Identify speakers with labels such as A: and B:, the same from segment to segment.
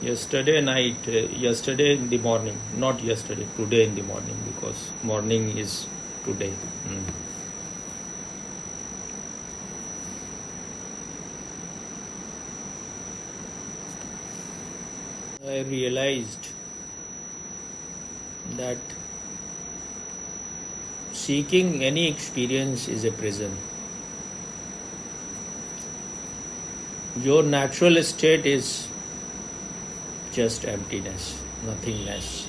A: Yesterday in the morning, not yesterday, today in the morning, because morning is today. I realized that seeking any experience is a prison. Your natural state is just emptiness, nothingness.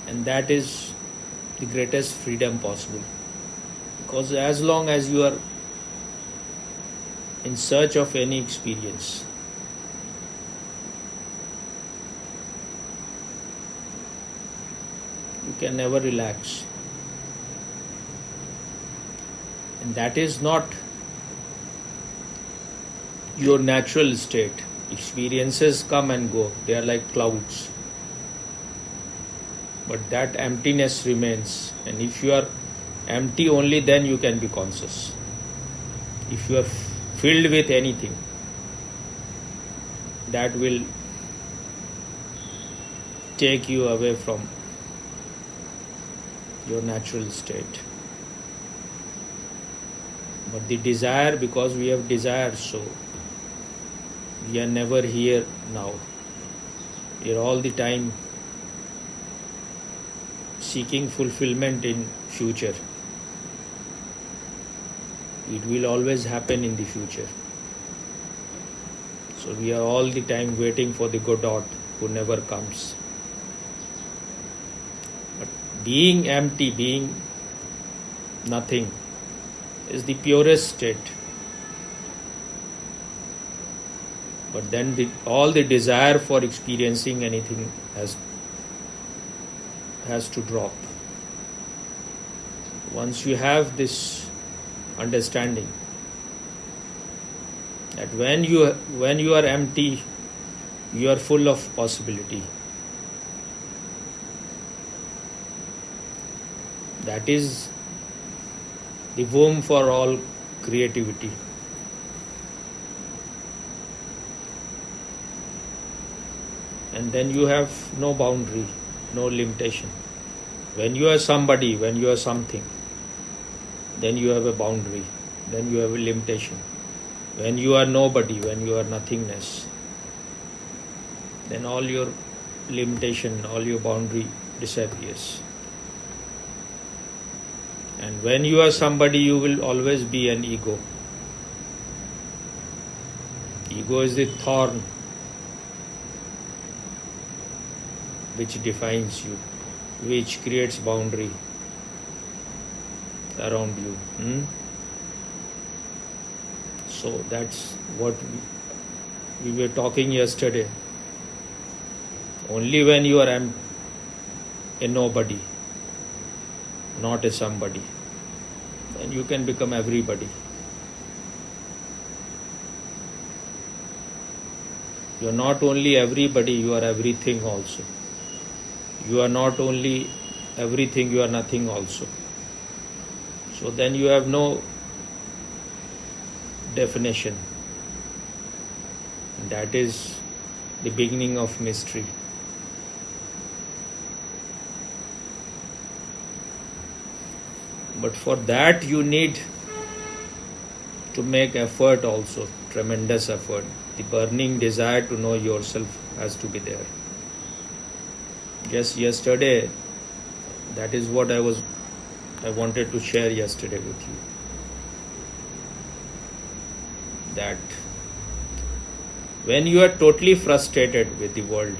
A: And that is the greatest freedom possible. Because as long as you are in search of any experience, you can never relax. And that is not your natural state. Experiences come and go, they are like clouds. But that emptiness remains. And if you are empty, only then you can be conscious. If you are filled with anything, that will take you away from your natural state. But the desire, because we have desire, so we are never here now. We are all the time seeking fulfillment in future. It will always happen in the future. So we are all the time waiting for the Godot who never comes. But being empty, being nothing, is the purest state. But then all the desire for experiencing anything has to drop. Once you have this understanding that when you are empty, you are full of possibility. That is the womb for all creativity. And then you have no boundary, no limitation. When you are somebody, when you are something, then you have a boundary, then you have a limitation. When you are nobody, when you are nothingness, then all your limitation, all your boundary disappears. And when you are somebody, you will always be an ego. Ego is the thorn which defines you, which creates boundary around you. So that's what we were talking yesterday. Only when you are a nobody, not a somebody, then you can become everybody. You are not only everybody, you are everything also. You are not only everything, you are nothing also. So then you have no definition. And that is the beginning of mystery. But for that you need to make effort also, tremendous effort. The burning desire to know yourself has to be there. Just yesterday, that is what I wanted to share yesterday with you. That when you are totally frustrated with the world,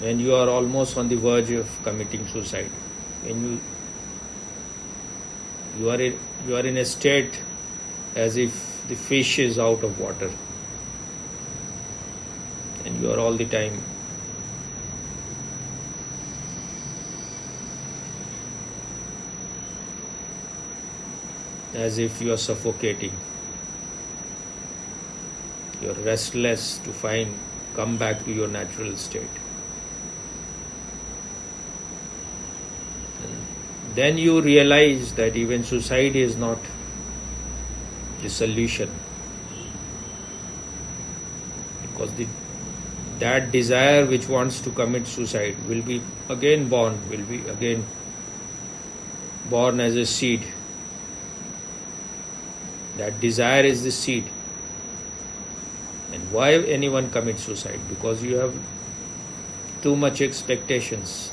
A: when you are almost on the verge of committing suicide, when you are in a state as if the fish is out of water, and you are all the time as if you are suffocating. You are restless to come back to your natural state. And then you realize that even suicide is not the solution. because that desire which wants to commit suicide will be again born as a seed. That desire is the seed. And why anyone commits suicide? Because you have too much expectations.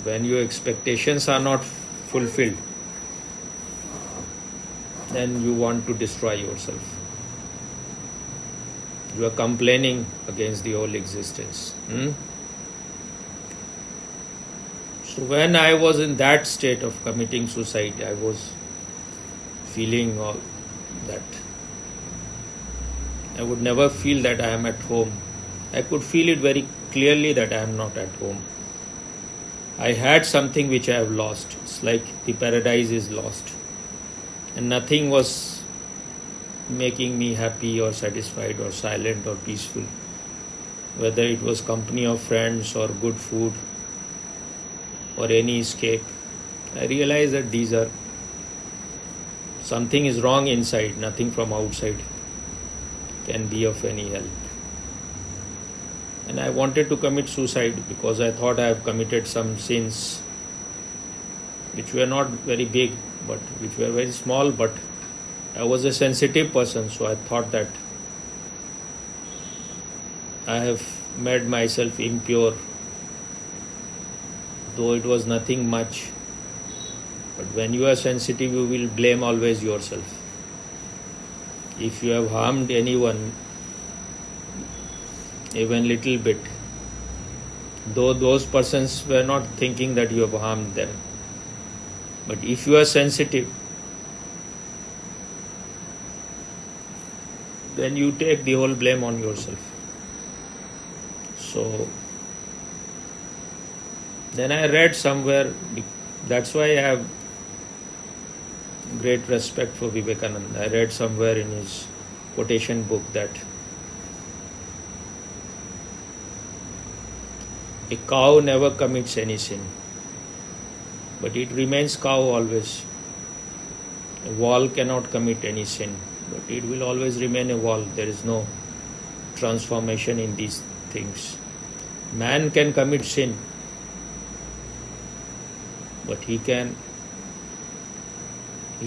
A: When your expectations are not fulfilled, then you want to destroy yourself. You are complaining against the whole existence. So when I was in that state of committing suicide, I was feeling all that I would never feel that I am at home. I could feel it very clearly that I am not at home. I had something which I have lost. It's like the paradise is lost. And nothing was making me happy or satisfied or silent or peaceful. Whether it was company of friends or good food or any escape. I realized that these are something is wrong inside, nothing from outside can be of any help. And I wanted to commit suicide because I thought I have committed some sins which were not very big, but which were very small, but I was a sensitive person, so I thought that I have made myself impure, though it was nothing much. But when you are sensitive, you will blame always yourself. If you have harmed anyone, even little bit, though those persons were not thinking that you have harmed them, but if you are sensitive, then you take the whole blame on yourself. So then I read somewhere, that's why I have great respect for Vivekananda. I read somewhere in his quotation book that a cow never commits any sin, but it remains cow always. A wall cannot commit any sin, but it will always remain a wall. There is no transformation in these things. Man can commit sin, but he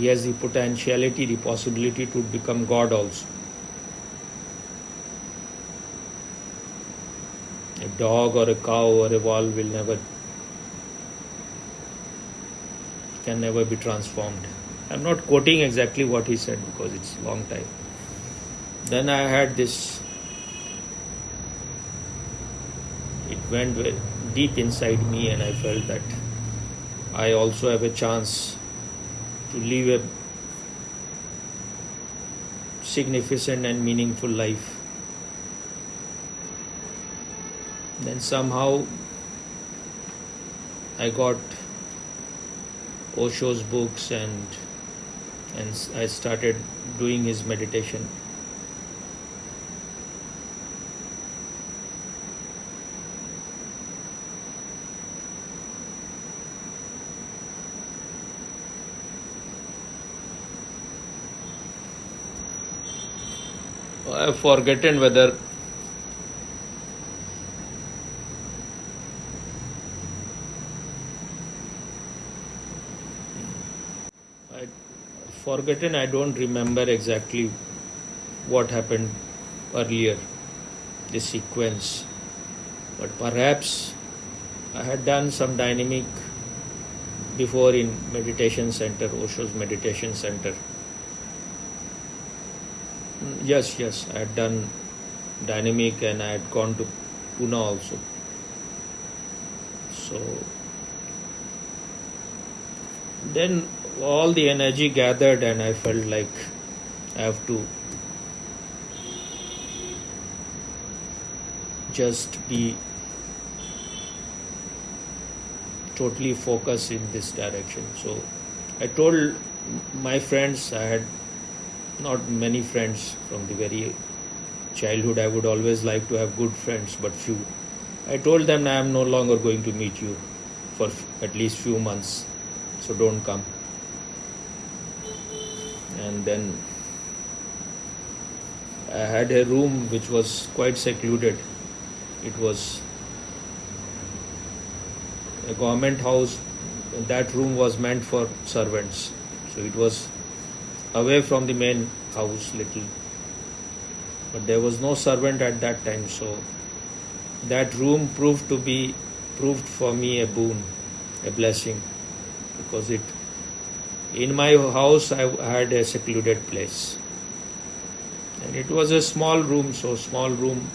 A: has the potentiality, the possibility to become God also. A dog or a cow or a wall can never be transformed. I'm not quoting exactly what he said because it's a long time. Then I had this, it went very deep inside me, and I felt that I also have a chance to live a significant and meaningful life. Then somehow I got Osho's books and I started doing his meditation. I have forgotten whether I don't remember exactly what happened earlier, the sequence, but perhaps I had done some dynamic before in meditation center, Osho's meditation center. Yes, I had done dynamic and I had gone to Pune also. So then all the energy gathered and I felt like I have to just be totally focused in this direction. So I told my friends, I had not many friends from the very childhood. I would always like to have good friends, but few. I told them I am no longer going to meet you for at least few months, so don't come. And then I had a room which was quite secluded. It was a government house. That room was meant for servants. So it was away from the main house little. But there was no servant at that time. So that room proved for me a boon, a blessing, because in my house I had a secluded place. And it was a small room, so small room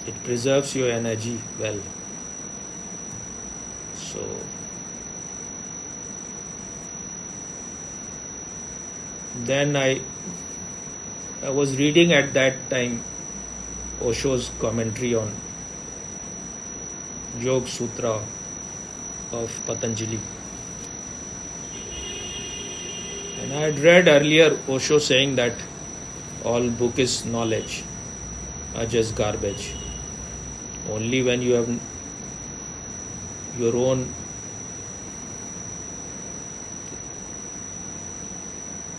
A: it preserves your energy well. So then I was reading at that time Osho's commentary on Yoga Sutra of Patanjali. And I had read earlier Osho saying that all book is knowledge are just garbage. Only when you have your own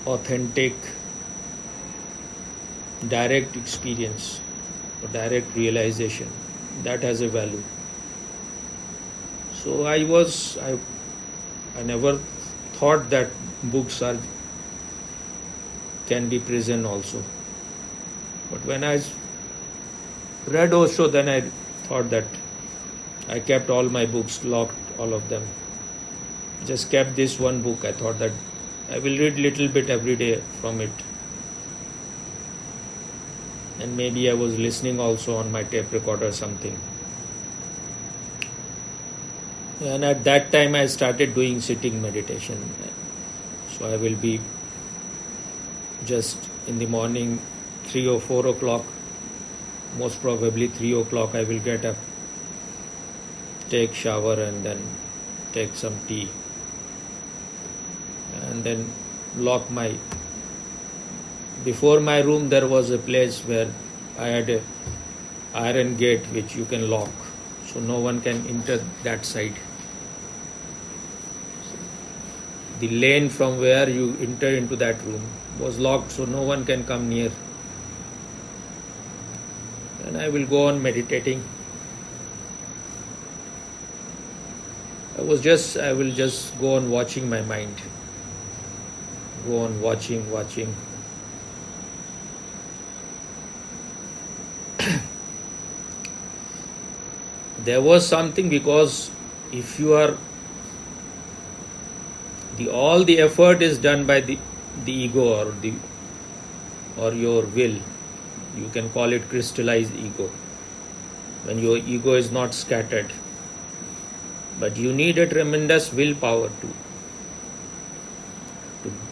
A: authentic, direct experience or direct realization, that has a value. So I never thought that books can be prison also. But when I read Osho, then I thought that I kept all my books locked, all of them. Just kept this one book. I thought that I will read little bit every day from it. And maybe I was listening also on my tape recorder or something. And at that time I started doing sitting meditation. So I will be just in the morning 3 or 4 o'clock, most probably 3 o'clock I will get up, take shower and then take some tea and then lock before my room there was a place where I had a iron gate which you can lock, so no one can enter that side. The lane from where you enter into that room was locked, so no one can come near. And I will go on meditating. I will just go on watching my mind. Go on watching. There was something, because if you are all the effort is done by the ego or your will. You can call it crystallized ego. When your ego is not scattered. But you need a tremendous willpower to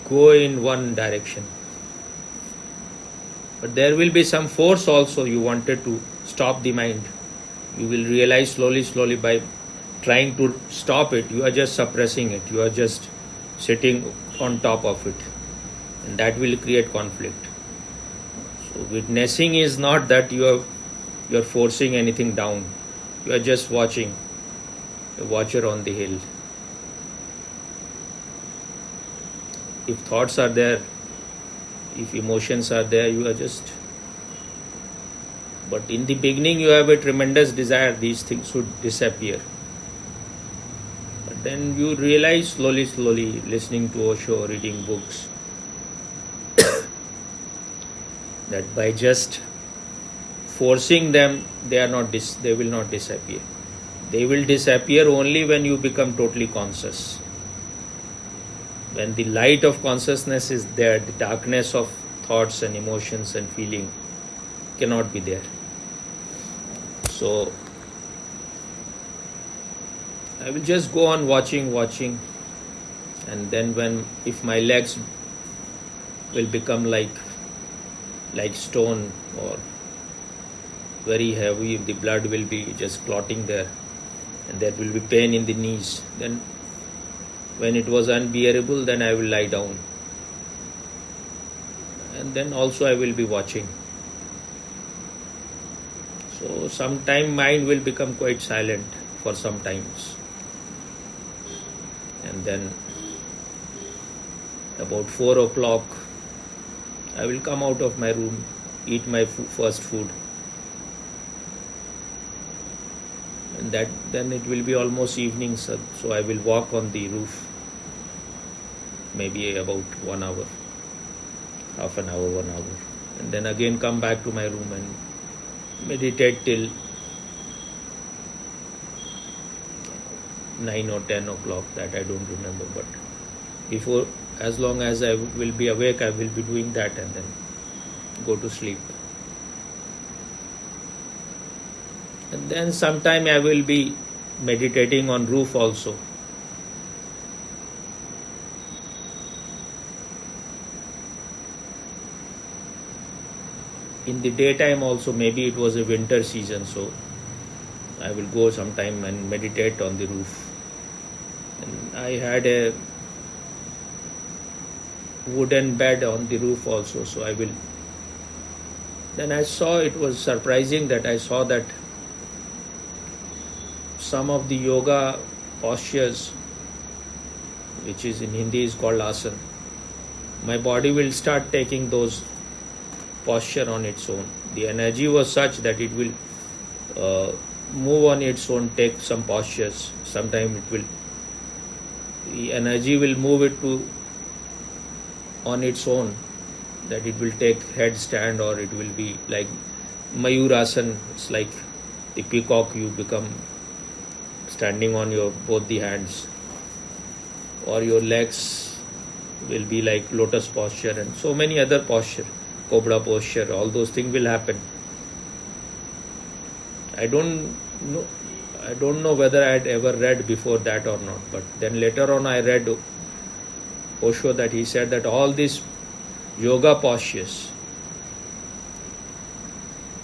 A: go in one direction. But there will be some force also. You wanted to stop the mind. You will realize slowly by trying to stop it, you are just suppressing it. You are just sitting on top of it. And that will create conflict. So witnessing is not that you are forcing anything down. You are just watching. A watcher on the hill. If thoughts are there, if emotions are there, you are just. But in the beginning, you have a tremendous desire these things should disappear. But then you realize slowly, listening to Osho, reading books, that by just forcing them, they will not disappear. They will disappear only when you become totally conscious. When the light of consciousness is there, the darkness of thoughts and emotions and feeling cannot be there. So I will just go on watching, and then if my legs will become like stone or very heavy, the blood will be just clotting there, and there will be pain in the knees. Then when it was unbearable, then I will lie down. And then also I will be watching. So sometime mind will become quite silent for some times. And then About 4 o'clock, I will come out of my room, eat my first food. And then it will be almost evening, so I will walk on the roof, maybe about 1 hour, half an hour, 1 hour. And then again come back to my room and meditate till 9 or 10 o'clock, that I don't remember. But before, as long as I will be awake, I will be doing that and then go to sleep. And then sometime I will be meditating on roof also. In the daytime also, maybe it was a winter season, so I will go sometime and meditate on the roof. And I had a wooden bed on the roof also, so I will. Then I saw, it was surprising that I saw that some of the yoga postures, which is in Hindi is called asana, my body will start taking those posture on its own. The energy was such that it will move on its own, take some postures. Sometimes the energy will move it to on its own, that it will take headstand, or it will be like Mayurasana. It's like the peacock, you become standing on your both the hands, or your legs will be like lotus posture, and so many other posture, cobra posture, all those things will happen. I don't know whether I had ever read before that or not, but then later on I read Osho that he said that all these yoga postures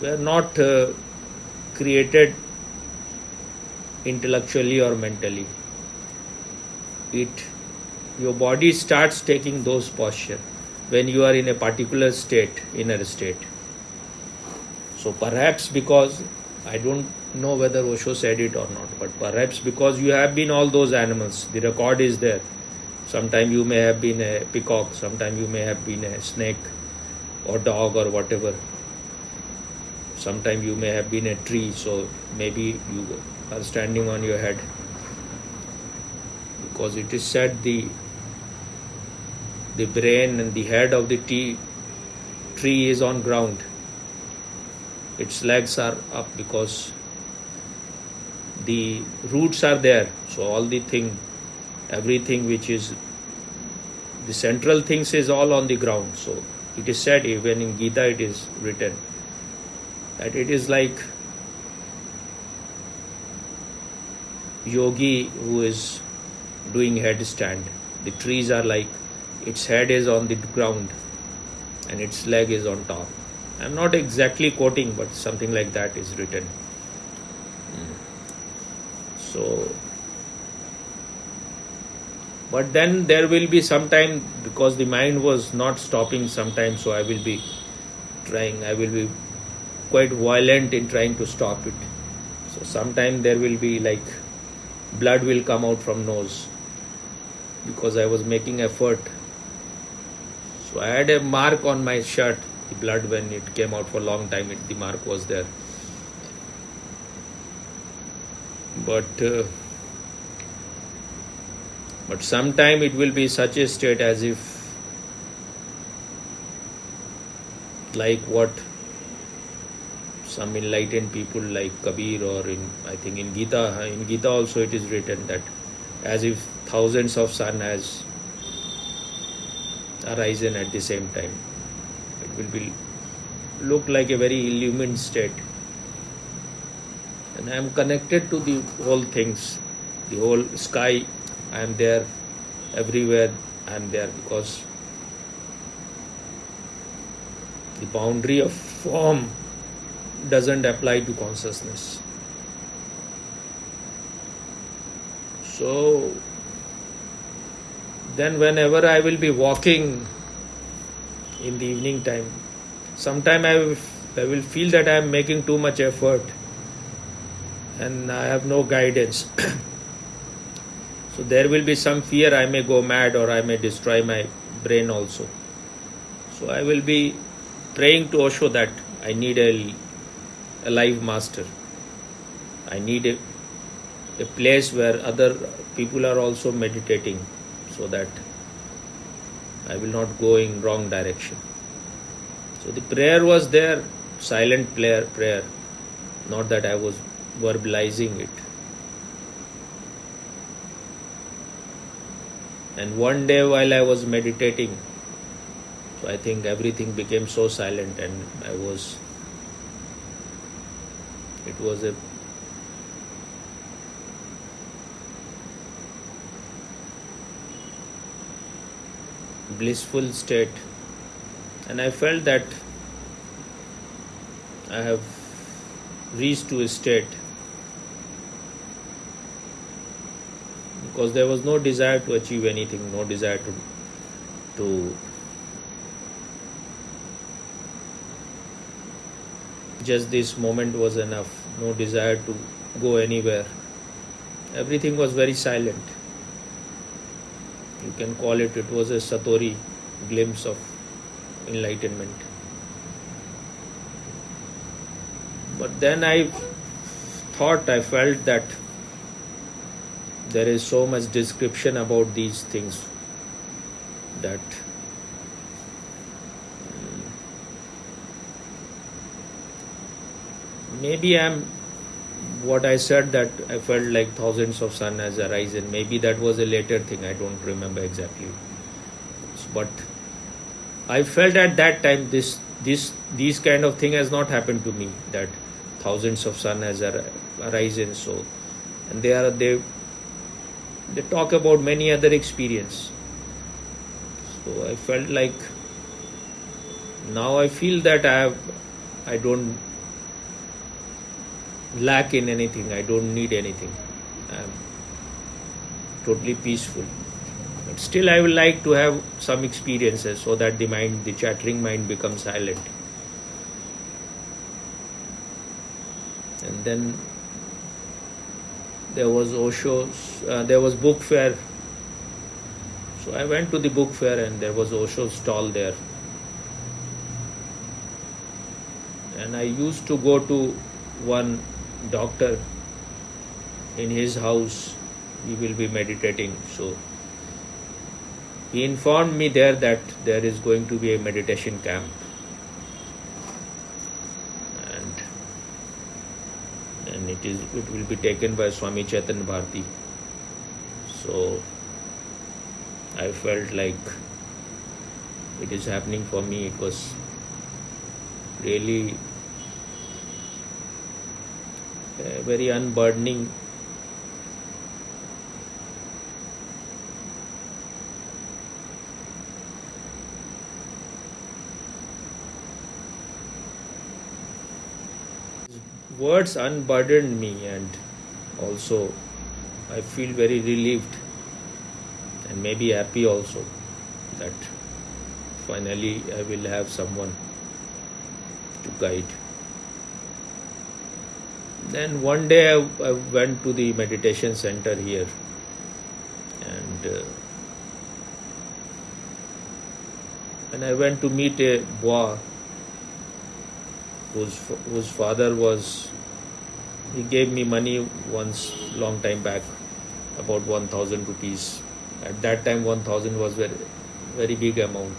A: were not created intellectually or mentally. Your body starts taking those postures when you are in a particular state, inner state. So perhaps because, I don't know whether Osho said it or not, but perhaps because you have been all those animals, the record is there. Sometime you may have been a peacock, sometime you may have been a snake or dog or whatever. Sometime you may have been a tree, so maybe you are standing on your head. Because it is said the brain and the head of the tree is on ground. Its legs are up because the roots are there. So all everything which is the central things is all on the ground. So it is said, even in Gita it is written, that it is like yogi who is doing headstand. The trees are like, its head is on the ground and its leg is on top. I am not exactly quoting, but something like that is written. So, but then there will be some time, because the mind was not stopping sometimes, so I will be quite violent in trying to stop it. So sometime there will be like blood will come out from nose, because I was making effort. So I had a mark on my shirt, the blood, when it came out for a long time, the mark was there. But sometime it will be such a state as if, like what some enlightened people like Kabir, or I think in Gita also it is written that as if thousands of sun has arisen at the same time. It will look like a very illumined state. And I am connected to the whole things, the whole sky. I am there, everywhere I am there, because the boundary of form doesn't apply to consciousness. So then whenever I will be walking in the evening time, sometime I will feel that I am making too much effort and I have no guidance. So there will be some fear, I may go mad or I may destroy my brain also. So I will be praying to Osho that I need a live master. I need a place where other people are also meditating, so that I will not go in wrong direction. So the prayer was there, silent prayer, not that I was verbalizing it. And one day while I was meditating, so I think everything became so silent, and it was a blissful state, and I felt that I have reached to a state, because there was no desire to achieve anything, no desire to just this moment was enough, no desire to go anywhere. Everything was very silent. You can call it was a Satori glimpse of enlightenment. But then I felt that there is so much description about these things that maybe what I said, that I felt like thousands of sun has arisen. Maybe that was a later thing, I don't remember exactly. But I felt at that time these kind of thing has not happened to me, that thousands of sun has arisen. So, and they talk about many other experience. So I felt like now I feel that I don't lack in anything, I don't need anything, I'm totally peaceful. But still I would like to have some experiences, so that the chattering mind becomes silent. And then there was there was book fair. So I went to the book fair, and there was Osho's stall there. And I used to go to one doctor in his house. He will be meditating. So he informed me there that there is going to be a meditation camp. And it will be taken by Swami Chaitanya Bharati. So I felt like it is happening for me. It was really very unburdening. Words unburdened me, and also I feel very relieved and maybe happy also that finally I will have someone to guide. Then one day I went to the meditation center here, and I went to meet a boy whose father he gave me money once, long time back, about 1,000 rupees. At that time 1,000 was very, very big amount.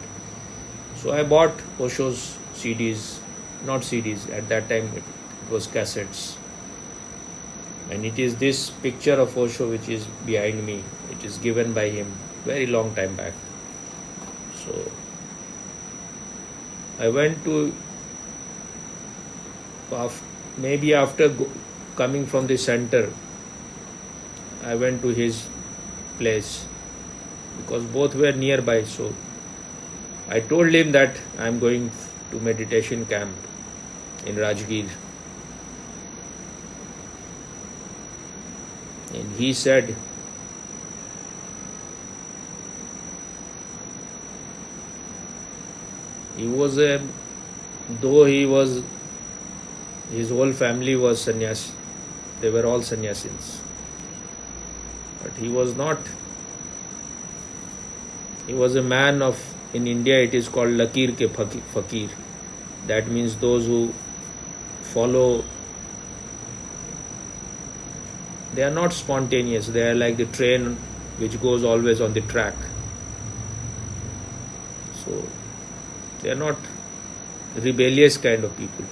A: So I bought Osho's CDs, not CDs, at that time it was cassettes. And it is this picture of Osho which is behind me, which is given by him very long time back. So I went to, maybe after coming from the center, I went to his place, because both were nearby. So I told him that I am going to meditation camp in Rajgir. And he said, his whole family was sannyas. They were all sannyasins. But he was not. He was a man of In India it is called Lakir ke Fakir. That means those who follow, they are not spontaneous, they are like the train which goes always on the track. So they are not rebellious kind of people.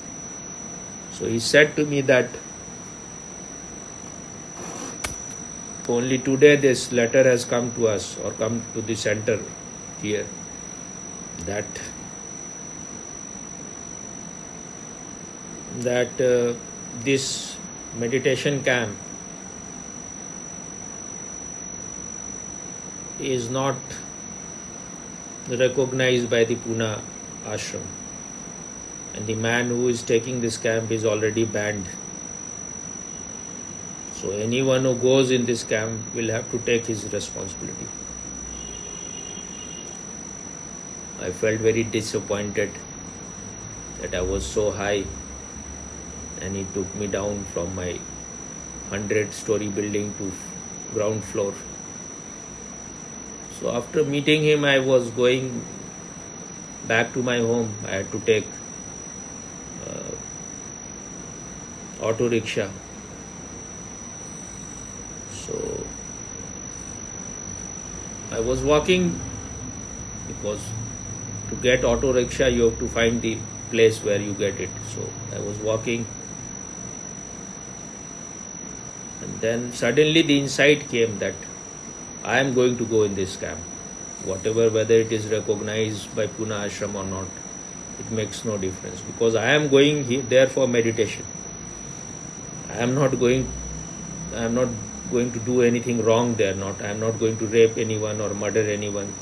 A: So he said to me that only today this letter has come to us, or come to the center here, that this meditation camp is not recognized by the Pune ashram, and the man who is taking this camp is already banned. So anyone who goes in this camp will have to take his responsibility. I felt very disappointed that I was so high and he took me down from my 100-story building to ground floor. So after meeting him, I was going back to my home. I had to take auto rickshaw. So I was walking, because to get auto rickshaw you have to find the place where you get it. So I was walking, and then suddenly the insight came that I am going to go in this camp. Whatever, whether it is recognized by Pune ashram or not, it makes no difference, because I am going there for meditation. I am not going to do anything wrong there. I am not going to rape anyone or murder anyone.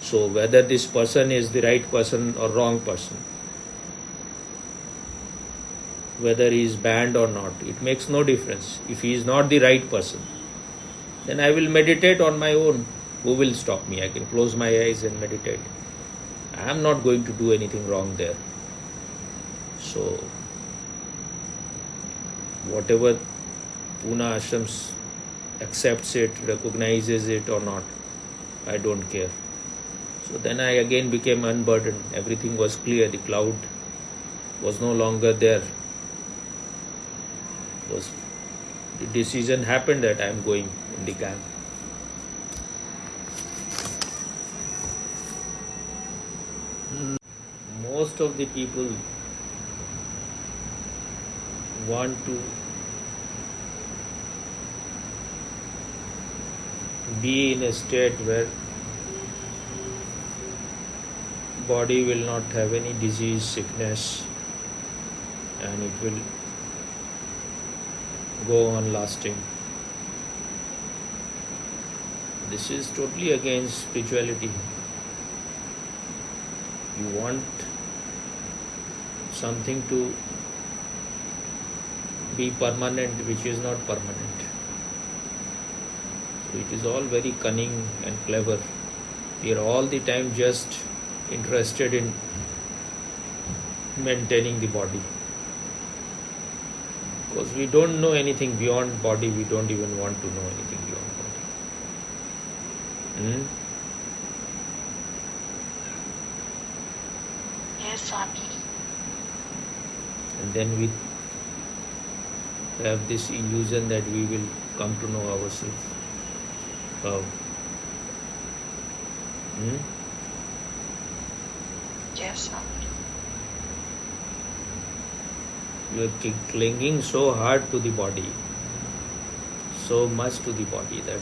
A: So whether this person is the right person or wrong person, whether he is banned or not, it makes no difference. If he is not the right person, then I will meditate on my own. Who will stop me? I can close my eyes and meditate. I am not going to do anything wrong there. So whatever Pune ashrams accepts it, recognizes it or not, I don't care. So then I again became unburdened. Everything was clear. The cloud was no longer there. The decision happened that I am going in the camp. Most of the people want to be in a state where body will not have any disease, sickness, and it will go on lasting. This is totally against spirituality. You want something to be permanent, which is not permanent. So it is all very cunning and clever. We are all the time just interested in maintaining the body. Because we don't know anything beyond body, we don't even want to know anything beyond body.
B: Yes, Swami.
A: And then we have this illusion that we will come to know ourselves. How?
B: Yes, Swami.
A: You are clinging so hard to the body, so much to the body, that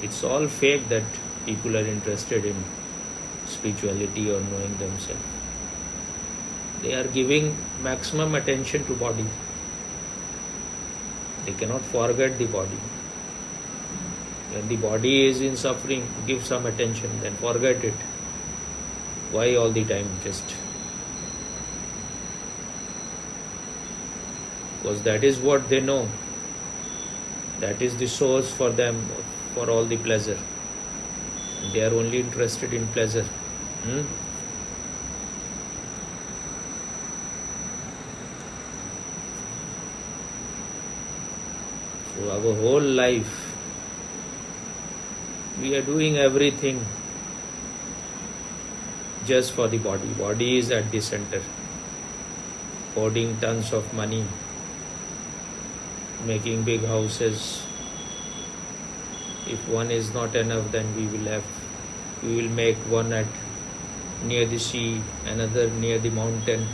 A: it's all fake that people are interested in spirituality or knowing themselves. They are giving maximum attention to body. They cannot forget the body. When the body is in suffering, give some attention, then forget it. Why all the time just? Because that is what they know. That is the source for them, for all the pleasure. They are only interested in pleasure. So our whole life, we are doing everything just for the body. Body is at the center, hoarding tons of money, making big houses. If one is not enough, then we will make one at near the sea, another near the mountain.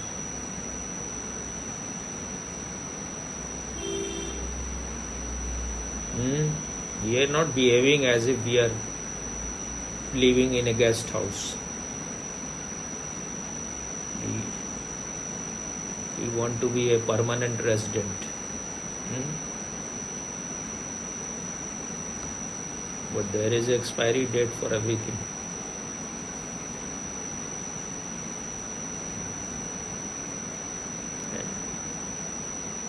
A: We are not behaving as if we are living in a guest house. We want to be a permanent resident. But there is an expiry date for everything.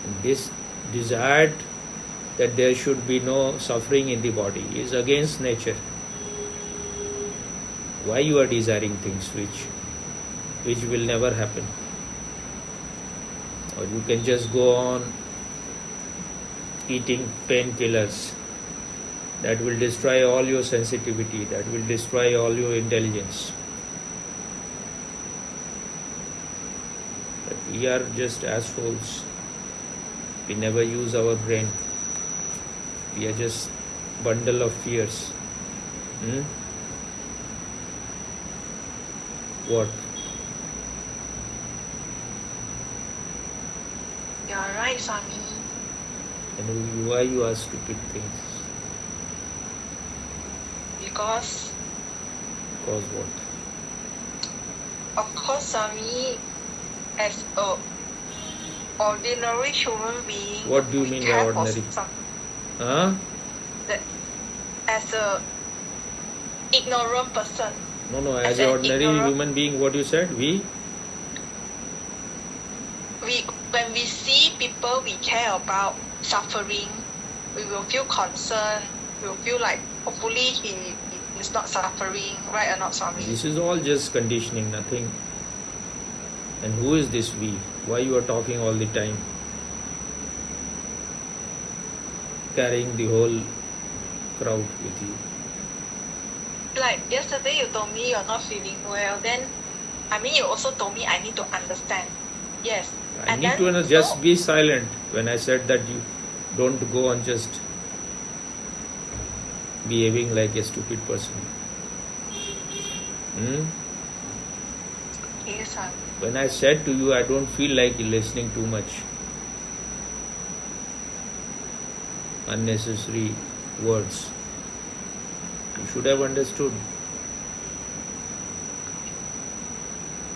A: And this desire that there should be no suffering in the body is against nature. Why you are desiring things which will never happen? Or you can just go on eating painkillers that will destroy all your sensitivity, that will destroy all your intelligence. But we are just assholes. We never use our brain. We are just bundle of fears. What?
B: You're right, Swami.
A: And why you ask stupid things?
B: Because
A: what?
B: of course, Swami, as a ordinary human being,
A: What do you
B: we
A: mean by
B: care for
A: ordinary?
B: that as a ignorant person.
A: No,
B: As
A: as an
B: an
A: ordinary
B: ignorant-
A: human being, what you said?
B: When we see people we care about suffering, we will feel concerned. We will feel like hopefully he is not suffering, right or not, Swami?
A: This is all just conditioning, nothing. And who is this we? Why you are talking all the time? Carrying the whole crowd with you.
B: Like yesterday you told me you're not feeling well, then you also told me I need to understand. Yes.
A: I
B: And
A: need
B: then,
A: to just
B: so-
A: be silent when I said that you don't go on just behaving like a stupid person.
B: Yes, Swami.
A: When I said to you, I don't feel like listening too much. Unnecessary words. You should have understood.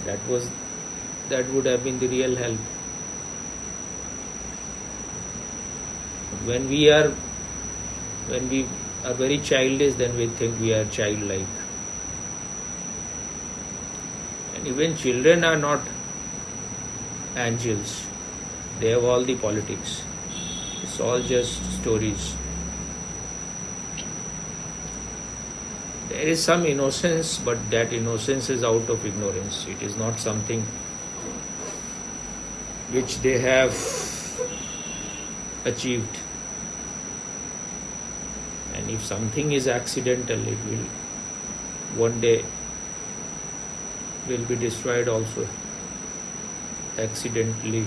A: That would have been the real help. When we are very childish, then we think we are childlike. And even children are not angels. They have all the politics. It's all just stories. There is some innocence, but that innocence is out of ignorance. It is not something which they have achieved. And if something is accidental, it will one day will be destroyed also accidentally.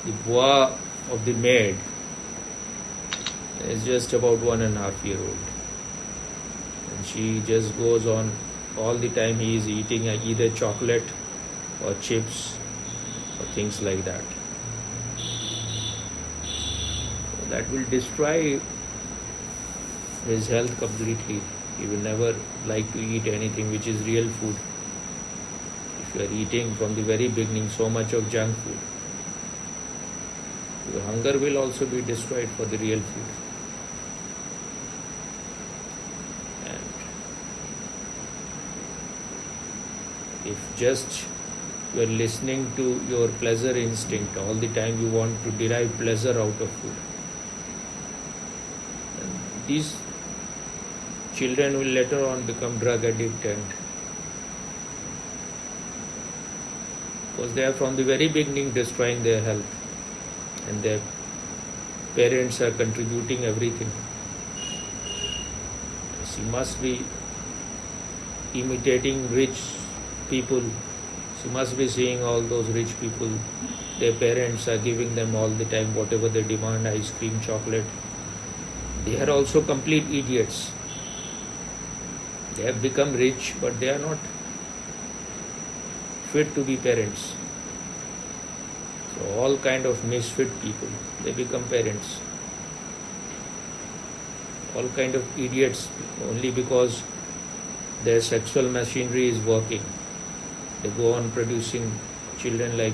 A: The boy of the maid is just about 1.5-year-old. And she just goes on all the time. He is eating either chocolate or chips or things like that. So that will destroy his health completely. He will never like to eat anything which is real food. If you are eating from the very beginning so much of junk food, your hunger will also be destroyed for the real food. And if just you are listening to your pleasure instinct, all the time you want to derive pleasure out of food. And these children will later on become drug addict and because they are from the very beginning destroying their health, and their parents are contributing everything. She must be imitating rich people. She must be seeing all those rich people. Their parents are giving them all the time whatever they demand, ice cream, chocolate. They are also complete idiots. They have become rich, but they are not fit to be parents. So all kind of misfit people, they become parents. All kind of idiots, only because their sexual machinery is working. They go on producing children like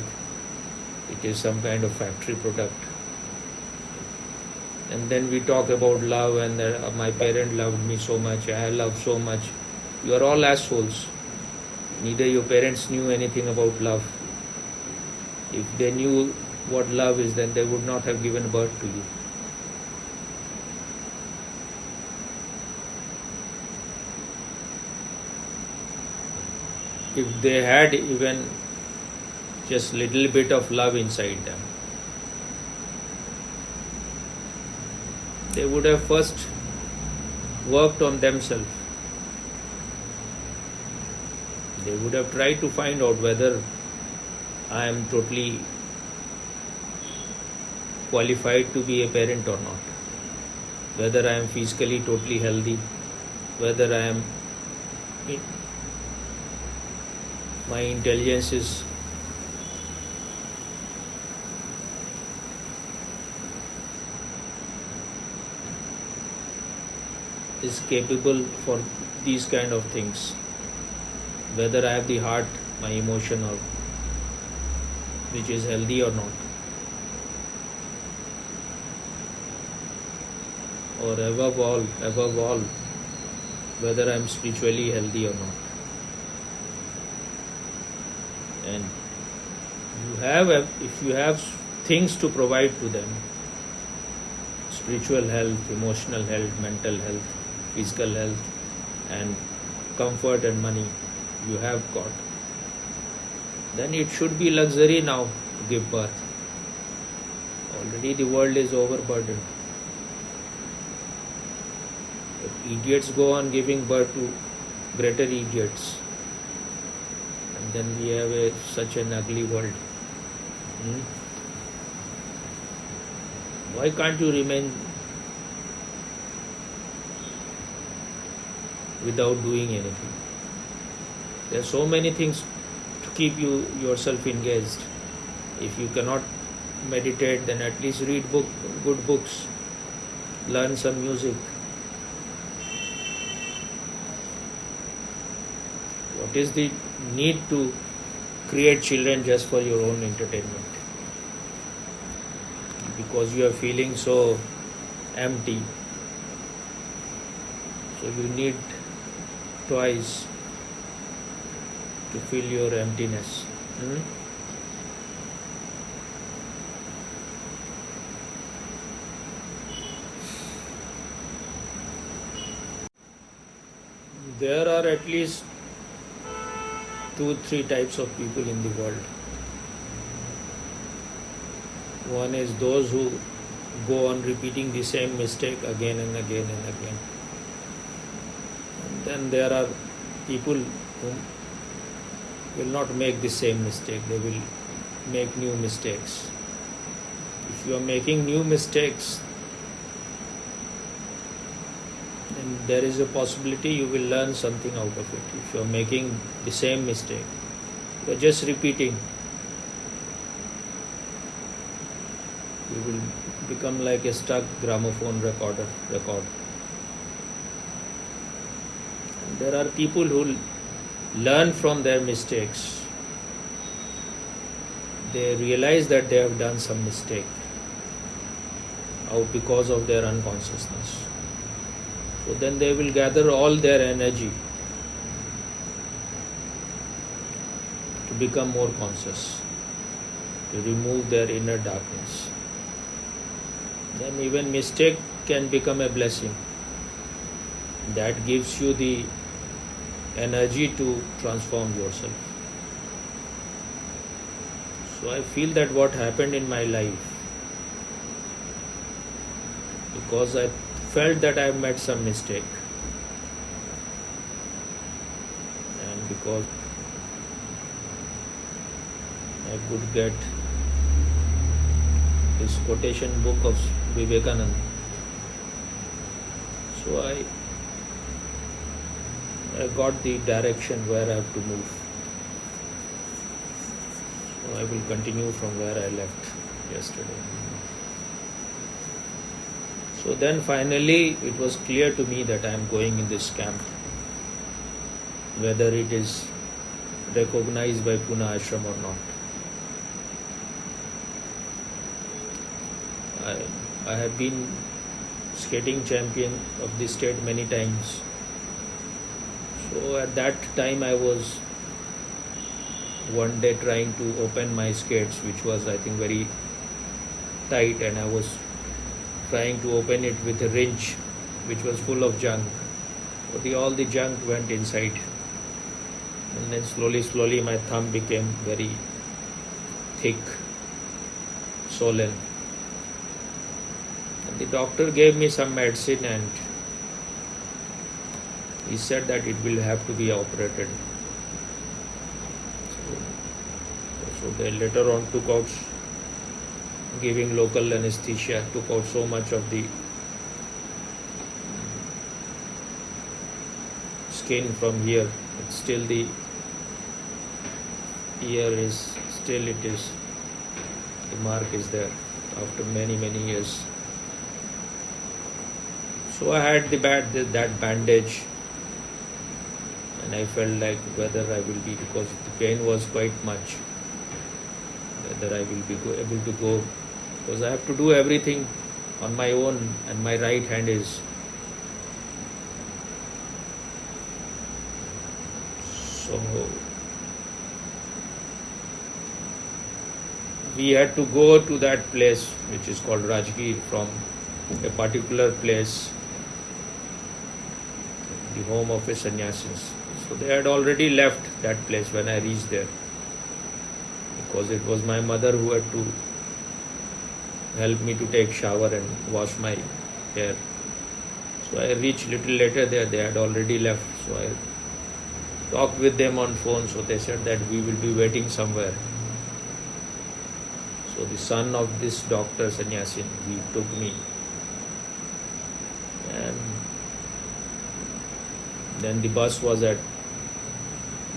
A: it is some kind of factory product. And then we talk about love, and my parent loved me so much, I love so much. You are all assholes. Neither your parents knew anything about love. If they knew what love is, then they would not have given birth to you. If they had even just little bit of love inside them, they would have first worked on themselves. They would have tried to find out whether I am totally qualified to be a parent or not, whether I am physically totally healthy, whether I am my intelligence is capable for these kind of things, whether I have the heart, my emotion, or which is healthy or not, or above all, whether I am spiritually healthy or not. And if you have things to provide to them, spiritual health, emotional health, mental health, physical health, and comfort and money you have got, then it should be luxury now to give birth. Already the world is overburdened. But idiots go on giving birth to greater idiots. And then we have such an ugly world. Why can't you remain without doing anything? There are so many things to keep yourself engaged. If you cannot meditate, then at least read good books, learn some music. What is the need to create children just for your own entertainment? Because you are feeling so empty, so you need toys to fill your emptiness. There are at least 2-3 types of people in the world. One is those who go on repeating the same mistake again and again and again. And then there are people who will not make the same mistake. They will make new mistakes. If you are making new mistakes, then there is a possibility you will learn something out of it. If you are making the same mistake, you are just repeating, you will become like a stuck gramophone record. And there are people who learn from their mistakes. They realize that they have done some mistake because of their unconsciousness. So then they will gather all their energy to become more conscious, to remove their inner darkness. Then even mistake can become a blessing. That gives you the energy to transform yourself. So I feel that what happened in my life, because I felt that I made some mistake, and because I could get this quotation book of Vivekananda. So I got the direction where I have to move. So I will continue from where I left yesterday. So then finally it was clear to me that I am going in this camp, whether it is recognized by Pune Ashram or not. I have been skating champion of the state many times. So at that time I was one day trying to open my skates, which was I think very tight, and I was trying to open it with a wrench which was full of junk. But all the junk went inside, and then slowly my thumb became very thick, swollen. And the doctor gave me some medicine and he said that it will have to be operated. So they later on took out, giving local anesthesia, took out so much of the skin from here. But still the ear is, still it is, the mark is there after many years. So I had that bandage, and I felt like whether I will be, because the pain was quite much, whether I will be able to go, because I have to do everything on my own, and my right hand is. So we had to go to that place which is called Rajgir, from a particular place, the home of a sannyasis. So they had already left that place when I reached there, because it was my mother who had to help me to take shower and wash my hair. So I reached little later there, they had already left. So I talked with them on phone, so they said that we will be waiting somewhere. So the son of this doctor sannyasin, he took me, and then the bus was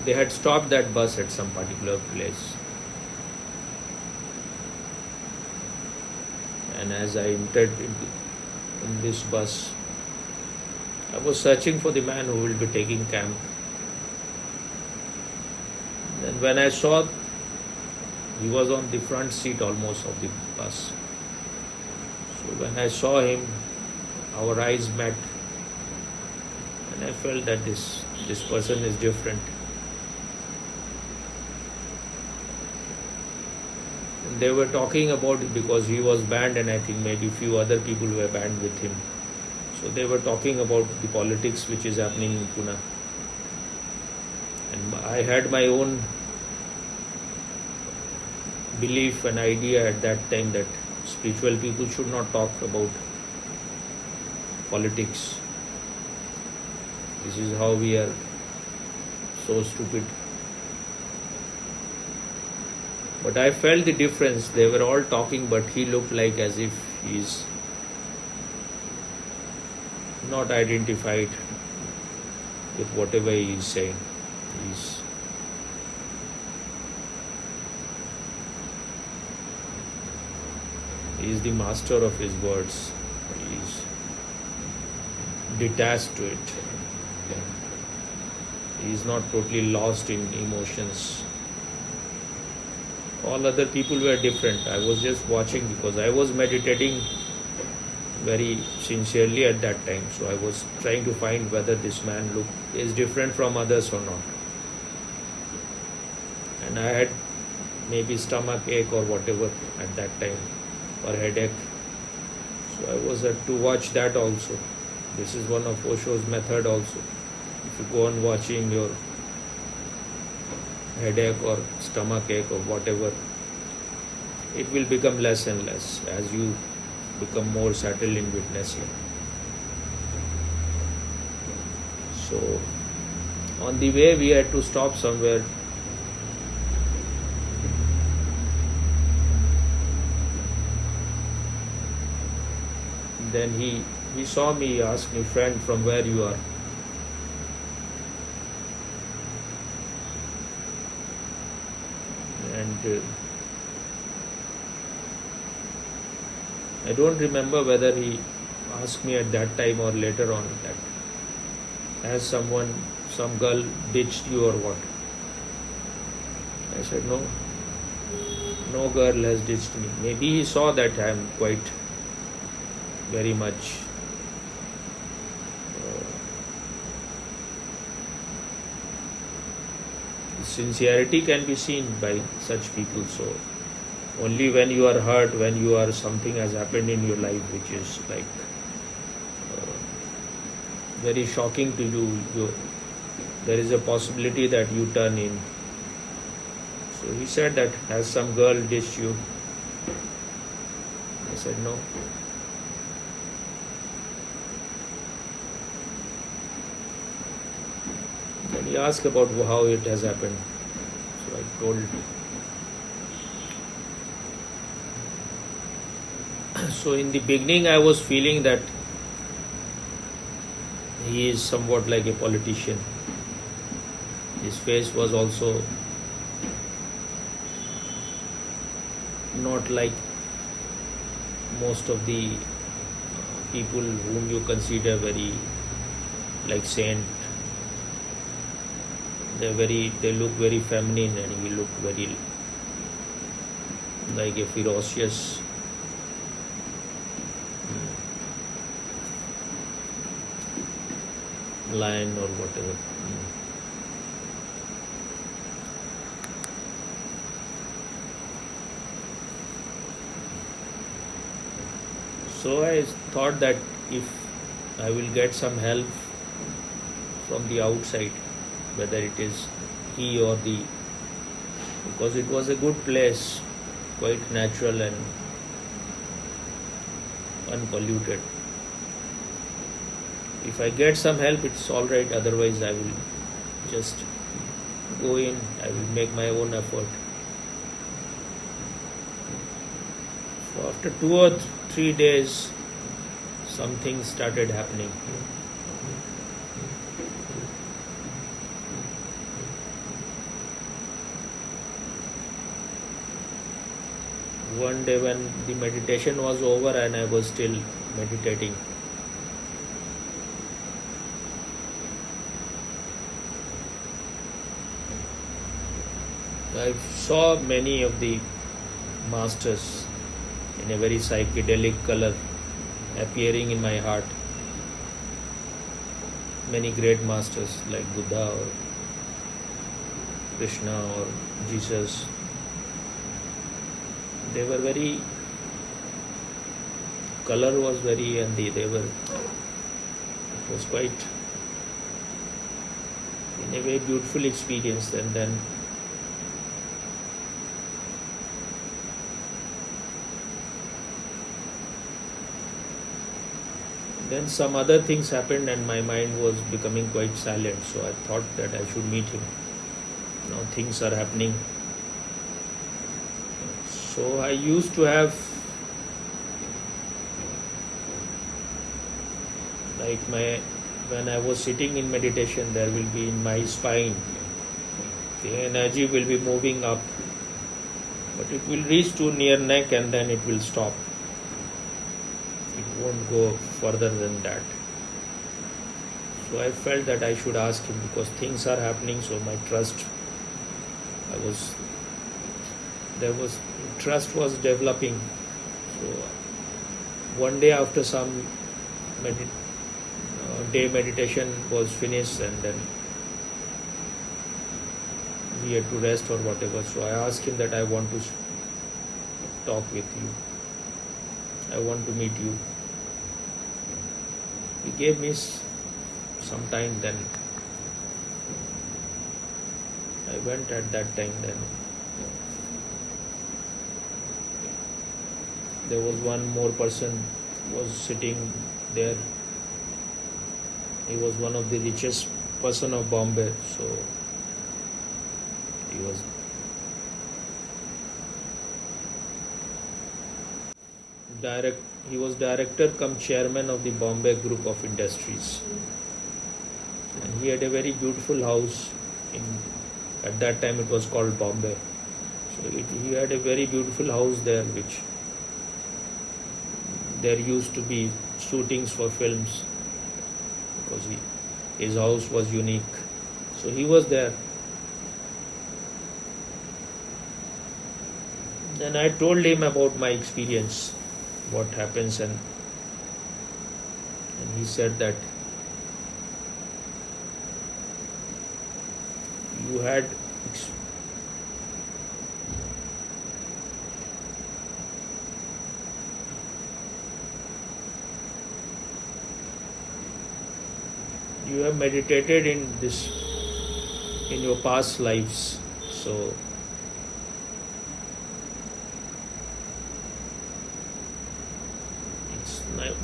A: they had stopped that bus at some particular place. And as I entered in this bus, I was searching for the man who will be taking camp. Then when I saw, he was on the front seat almost of the bus. So when I saw him, our eyes met, and I felt that this person is different. And they were talking about it because he was banned, and I think maybe few other people were banned with him. So they were talking about the politics which is happening in Pune. And I had my own belief and idea at that time that spiritual people should not talk about politics. This is how we are so stupid. But I felt the difference. They were all talking, but he looked like as if he's not identified with whatever he is saying. He is the master of his words. He is detached to it. He is not totally lost in emotions. All other people were different. I was just watching because I was meditating very sincerely at that time. So I was trying to find whether this man is different from others or not. And I had maybe stomach ache or whatever at that time, or headache. So I was to watch that also. This is one of Osho's method also. If you go on watching your headache or stomach ache or whatever, it will become less and less as you become more settled in witnessing. So on the way we had to stop somewhere. Then he saw me, he asked me, "Friend, from where you are?" And I don't remember whether he asked me at that time or later on that, has some girl ditched you or what? I said, no girl has ditched me. Maybe he saw that I am quite very much sincerity can be seen by such people. So only when you are hurt, when you are something has happened in your life which is like very shocking to you, there is a possibility that you turn in. So he said that, has some girl ditched you? I said no. Then he asked about how it has happened. So I told. So in the beginning I was feeling that he is somewhat like a politician. His face was also not like most of the people whom you consider very like saint. They look very feminine, and he looked very like a ferocious lion or whatever. So I thought that if I will get some help from the outside, whether it is he or because it was a good place, quite natural and unpolluted. If I get some help, it's all right. Otherwise, I will just go in. I will make my own effort. So after 2 or 3 days, some things started happening. One day when the meditation was over and I was still meditating, I saw many of the masters in a very psychedelic color appearing in my heart. Many great masters like Buddha or Krishna or Jesus. They were very, color was very, and it was quite, in a way, beautiful experience. And then some other things happened and my mind was becoming quite silent. So I thought that I should meet him. Now things are happening. So I used to have when I was sitting in meditation, there will be in my spine, the energy will be moving up, but it will reach to near neck and then it will stop. It won't go further than that. So I felt that I should ask him because things are happening. So my trust was developing. So one day after some day meditation was finished and then we had to rest or whatever. So I asked him that I want to talk with you. I want to meet you. He gave me some time, then I went at that time. Then there was one more person was sitting there. He was one of the richest person of Bombay, so he was director cum chairman of the Bombay Group of Industries, and he had a very beautiful house at that time it was called Bombay. So he had a very beautiful house there, which there used to be shootings for films because his house was unique. So he was there. Then I told him about my experience, what happens, and he said that you had you have meditated in your past lives, so it's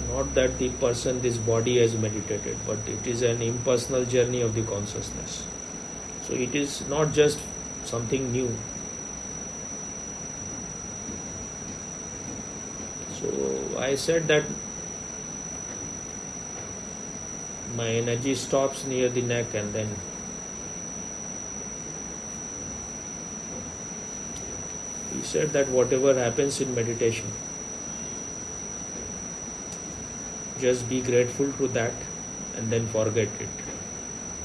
A: not that this body has meditated, but it is an impersonal journey of the consciousness. So it is not just something new. So I said that my energy stops near the neck, and then he said that whatever happens in meditation, just be grateful to that and then forget it.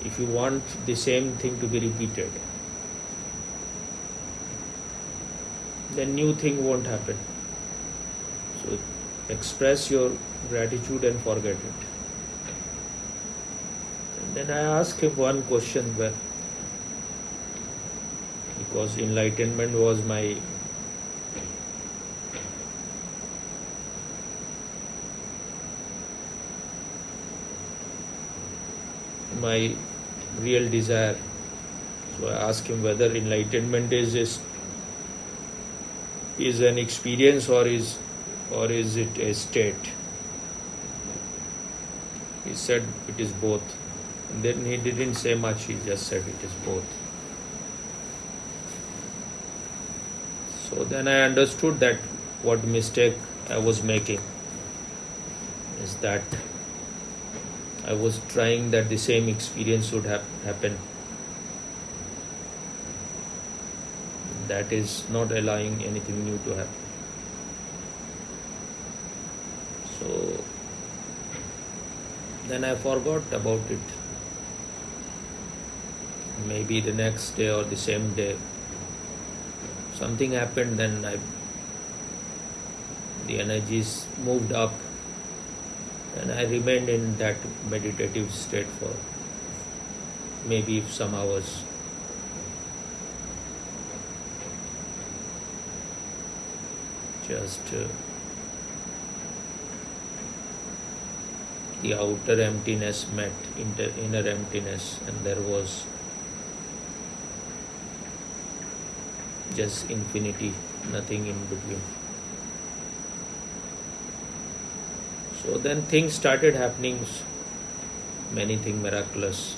A: If you want the same thing to be repeated, then new thing won't happen. So express your gratitude and forget it. And then I asked him one question, because enlightenment was my real desire. So I asked him whether enlightenment is an experience or is it a state. He said it is both. And then he didn't say much, he just said it is both. So then I understood that what mistake I was making is that I was trying that the same experience would happen. That is not allowing anything new to happen. So then I forgot about it. Maybe the next day or the same day, something happened, then the energies moved up, and I remained in that meditative state for maybe some hours. Just the outer emptiness met inner emptiness, and there was just infinity, nothing in between. So then things started happening, many things miraculous.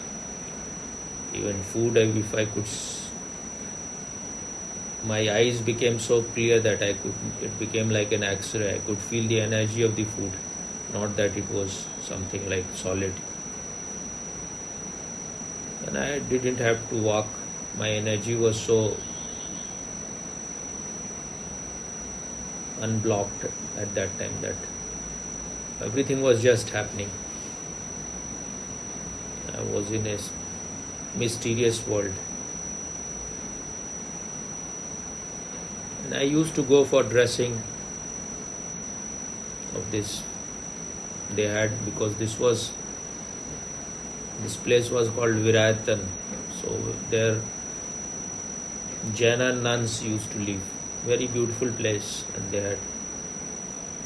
A: Even food, if I could, my eyes became so clear that it became like an X-ray. I could feel the energy of the food, not that it was something like solid. And I didn't have to walk. My energy was so unblocked at that time that everything was just happening. I was in a mysterious world. And I used to go for dressing of this. They had, because this place was called Virayatan. So there Jaina nuns used to live. Very beautiful place, and they had.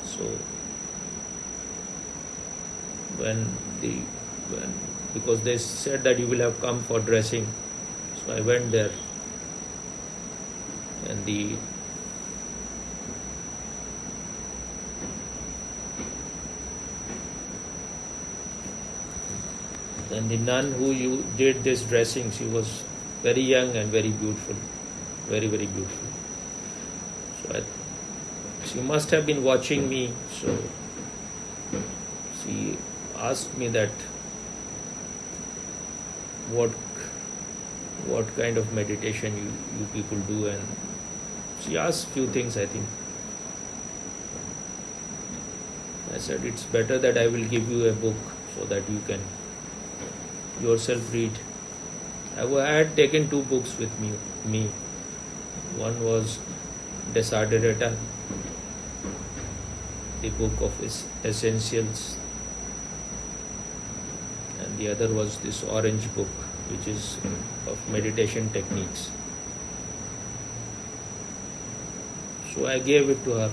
A: So because they said that you will have come for dressing, so I went there, and And the nun who you did this dressing, she was very young and very beautiful, very, very beautiful. So she must have been watching me. So she asked me that what kind of meditation you people do, and she asked few things, I think. I said it's better that I will give you a book so that you can yourself read. I had taken 2 books with me. One was Desiderata, the book of essentials, and the other was this orange book, which is of meditation techniques. So I gave it to her.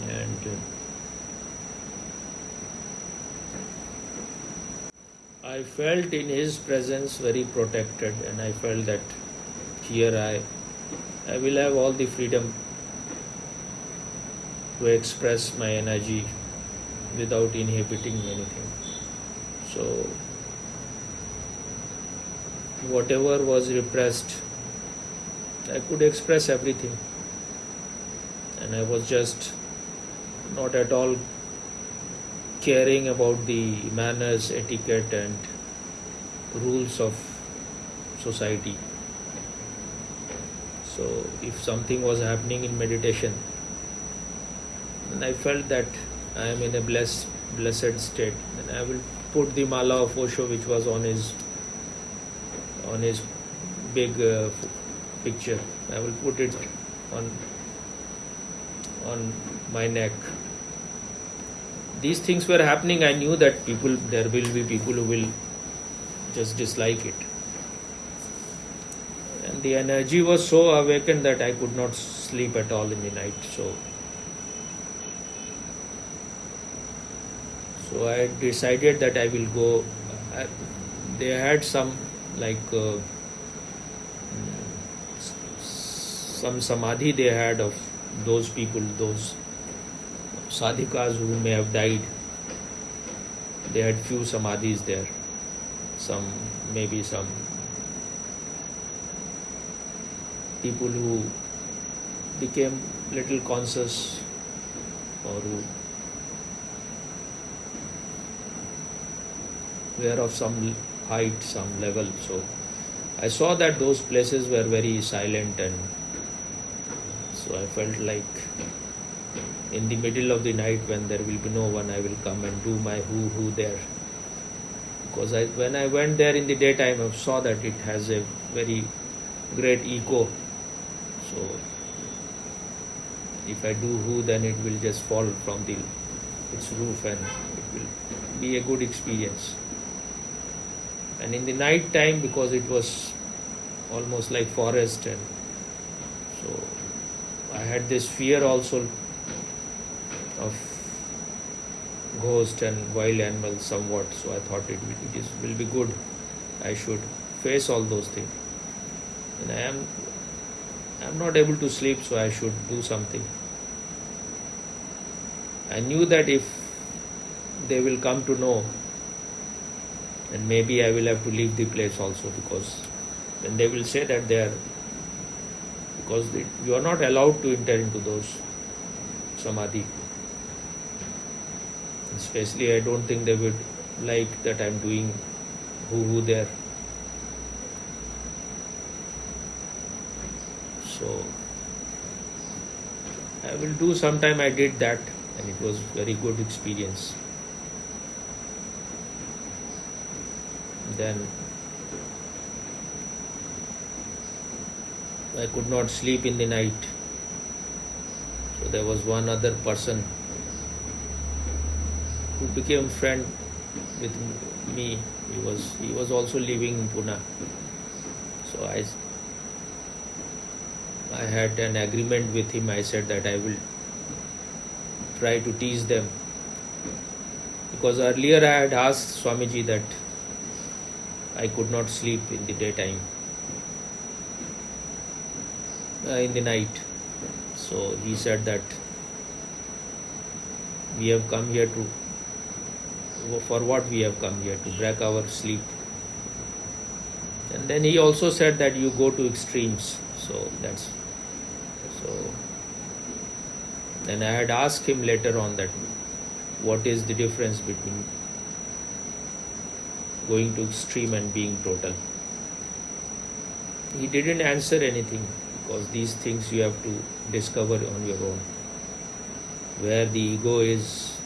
A: And I felt in his presence very protected, and I felt that here I will have all the freedom to express my energy without inhibiting anything. So whatever was repressed, I could express everything, and I was just not at all caring about the manners, etiquette and rules of society. So if something was happening in meditation, then I felt that I am in a blessed state, and I will put the mala of Osho, which was on his big picture. I will put it on my neck. These things were happening. I knew that there will be people who will just dislike it. And the energy was so awakened that I could not sleep at all in the night. So I decided that I will go. They had some some samadhi they had of those people, those sadhikas who may have died. They had few samadhis there. Maybe some people who became little conscious, or who were of some height, some level. So I saw that those places were very silent, and so I felt like in the middle of the night, when there will be no one, I will come and do my hoo there. Because when I went there in the daytime, I saw that it has a very great echo. So if I do hoo, then it will just fall from its roof, and it will be a good experience. And in the night time, because it was almost like forest, and so I had this fear also of ghost and wild animals somewhat. So I thought it will be good. I should face all those things. And I am not able to sleep, so I should do something. I knew that if they will come to know, then maybe I will have to leave the place also, because then they will say that because you are not allowed to enter into those samadhi. Especially I don't think they would like that I am doing hoo there. So I will do sometime. I did that, and it was very good experience. Then I could not sleep in the night. So there was one other person who became friend with me. He was also living in Pune. So I had an agreement with him. I said that I will try to teach them, because earlier I had asked Swamiji that I could not sleep in the daytime, in the night. So he said that we have come here to, for what we have come here, to break our sleep. And then he also said that you go to extremes. So then I had asked him later on that what is the difference between going to extreme and being total. He didn't answer anything, because these things you have to discover on your own. Where the ego is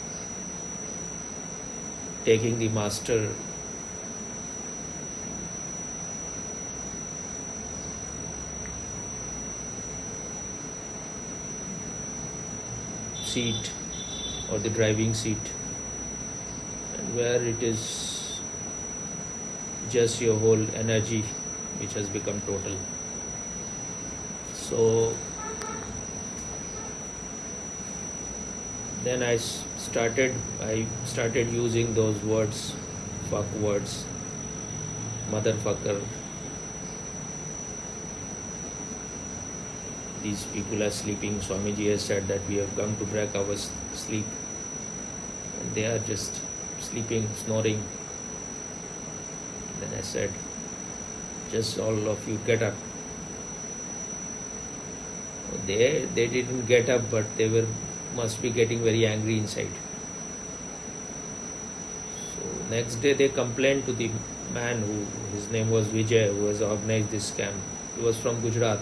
A: taking the master seat or the driving seat, and where it is just your whole energy which has become total. So then I started using those words, fuck words, motherfucker. These people are sleeping. Swamiji has said that we have come to break our sleep, and they are just sleeping, snoring. Then I said, just all of you get up. They didn't get up, but they must be getting very angry inside. So next day they complained to the man his name was Vijay, who has organized this scam. He was from Gujarat.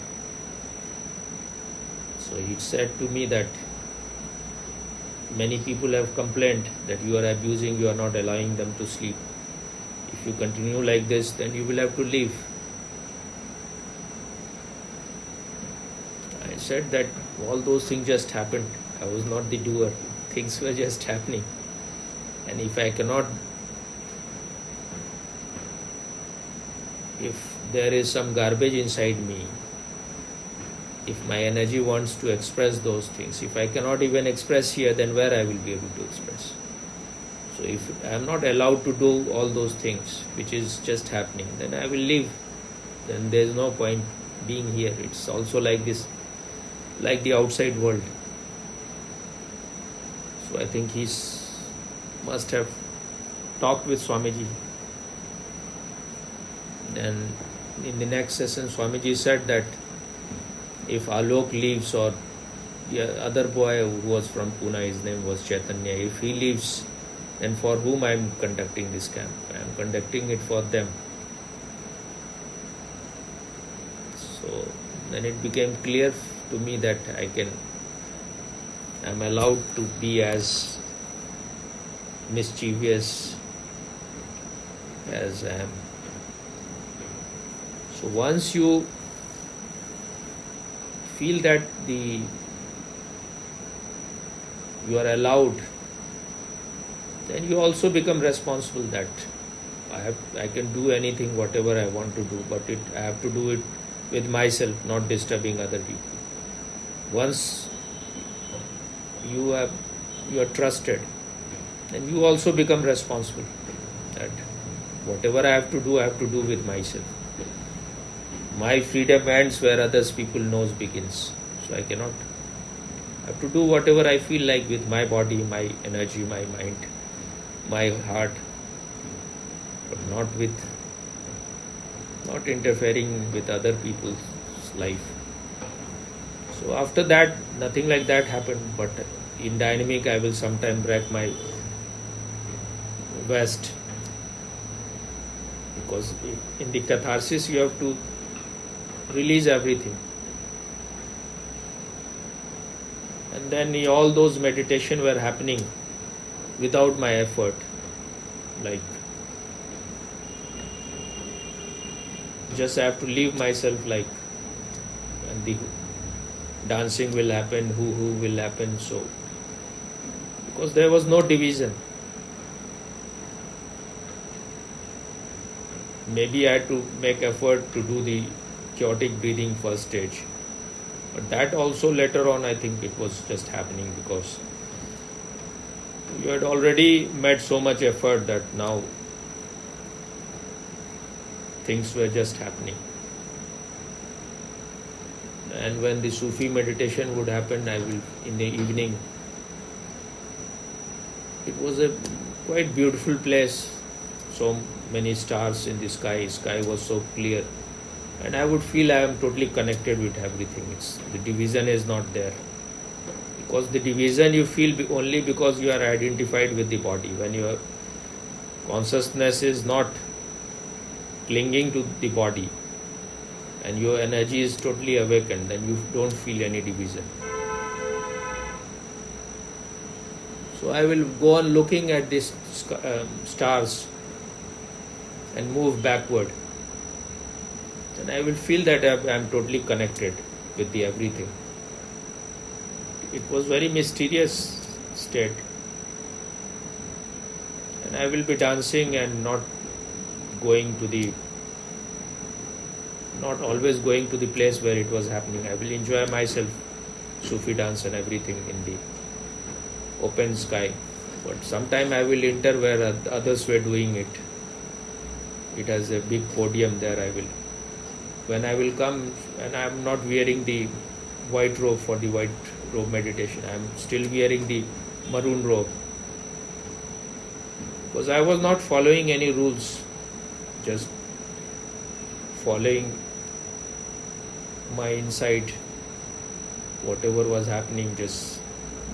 A: So he said to me that many people have complained that you are abusing, you are not allowing them to sleep. If you continue like this, then you will have to leave. I said that all those things just happened. I was not the doer. Things were just happening. And if there is some garbage inside me, if my energy wants to express those things, if I cannot even express here, then where I will be able to express? So if I am not allowed to do all those things, which is just happening, then I will leave. Then there is no point being here. It's also like this, like the outside world. So I think he must have talked with Swamiji. Then in the next session, Swamiji said that if Alok leaves, or the other boy who was from Pune, his name was Chaitanya, if he leaves, then for whom I am conducting this camp? I am conducting it for them. So then it became clear to me that I am allowed to be as mischievous as I am. So once you feel that you are allowed, then you also become responsible that I can do anything, whatever I want to do, but I have to do it with myself, not disturbing other people. Once you are trusted, then you also become responsible that whatever I have to do with myself. My freedom ends where others people knows begins. So I have to do whatever I feel like with my body, my energy, my mind, my heart, but not interfering with other people's life. So after that, nothing like that happened, but in dynamic I will sometime break my vest, because in the catharsis you have to release everything. And then all those meditation were happening without my effort. Like, just I have to leave myself, like, and the dancing will happen, who will happen. So, because there was no division. Maybe I had to make effort to do the chaotic breathing first stage. But that also later on, I think it was just happening because you had already made so much effort that now things were just happening. And when the Sufi meditation would happen, I will, in the evening, It was a quite beautiful place. So many stars in the sky. Sky was so clear, and I would feel I am totally connected with everything. The division is not there, because the division you feel only because you are identified with the body. When your consciousness is not clinging to the body and your energy is totally awakened, then you don't feel any division. So I will go on looking at these stars and move backward. Then I will feel that I am totally connected with the everything. It was very mysterious state. And I will be dancing and not always going to the place where it was happening. I will enjoy myself, Sufi dance and everything in the open sky. But sometime I will enter where others were doing it. It has a big podium there. When I will come, and I am not wearing the white robe for the white robe meditation. I am still wearing the maroon robe. Because I was not following any rules, just following my inside, whatever was happening, just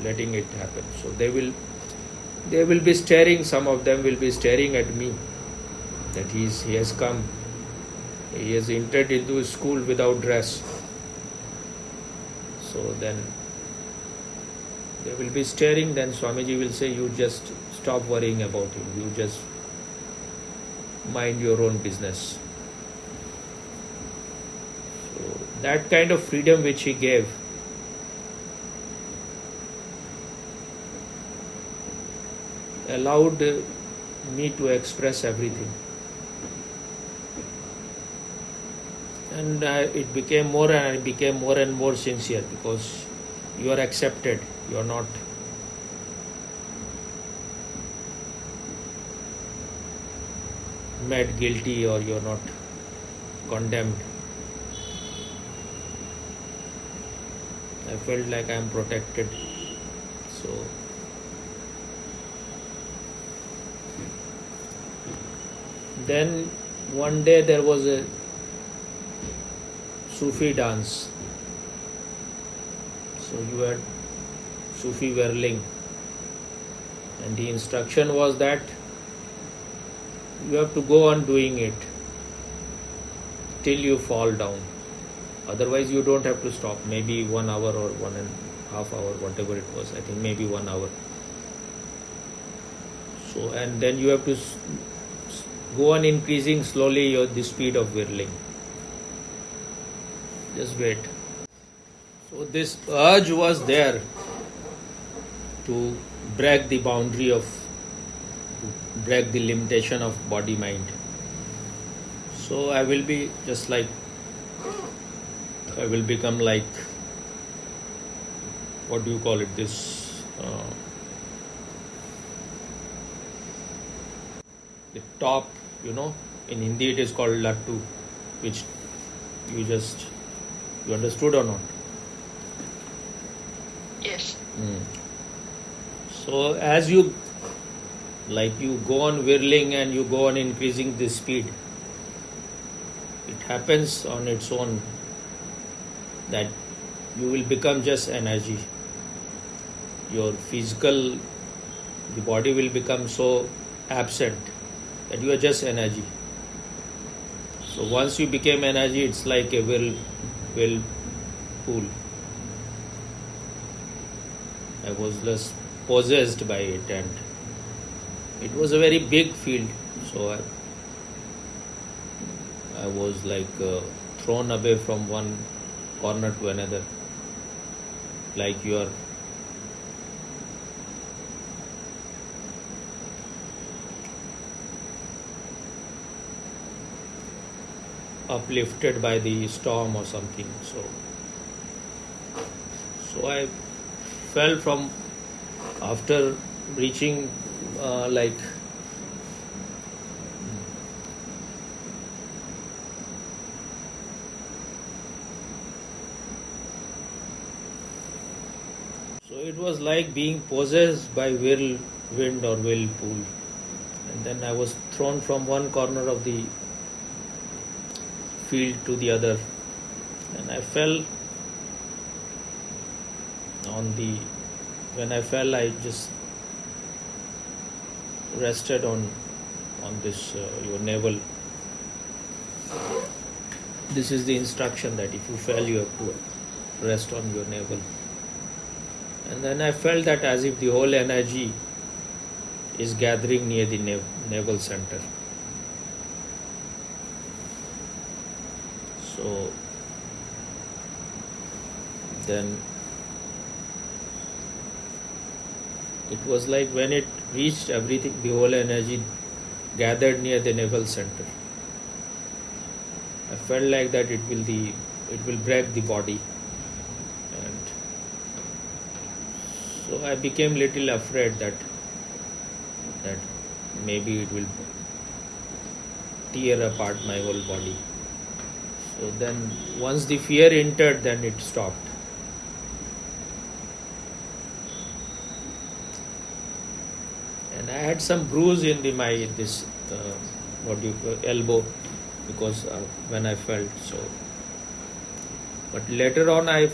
A: letting it happen. So they will be staring, some of them will be staring at me, that he has come, he has entered into school without dress. So then they will be staring, then Swamiji will say, you just stop worrying about him, you just mind your own business. So that kind of freedom which he gave, allowed me to express everything. And it became more and I became more and more sincere, because you are accepted, you are not made guilty, or you are not condemned. I felt like I am protected. So then one day there was a Sufi dance. So you had Sufi whirling, and the instruction was that you have to go on doing it till you fall down. Otherwise you don't have to stop. Maybe 1 hour or 1.5 hour, whatever it was. I think maybe 1 hour. So, and then you have to go on increasing slowly the speed of whirling. Just wait. So this urge was there to break the boundary break the limitation of body mind. So I will be just like, I will become like, what do you call it, this the top, in Hindi it is called lattu, which you understood or not?
B: Yes.
A: So as you go on whirling and you go on increasing the speed, it happens on its own that you will become just energy. Your the body will become so absent that you are just energy. So once you became energy, it's like a whirlpool. I was just possessed by it, and it was a very big field. So I was like thrown away from one corner to another, like you are uplifted by the storm or something. So I fell from, after reaching so it was like being possessed by wind or whirlpool. And then I was thrown from one corner of the field to the other, and I fell when I fell, I just rested on this your navel. This is the instruction that if you fell, you have to rest on your navel. And then I felt that as if the whole energy is gathering near the navel center. So then it was like when it reached everything, the whole energy gathered near the navel center. I felt like that it will break the body, and so I became little afraid that maybe it will tear apart my whole body. So then once the fear entered, then it stopped. And I had some bruise in this elbow, because when I felt so. But later on I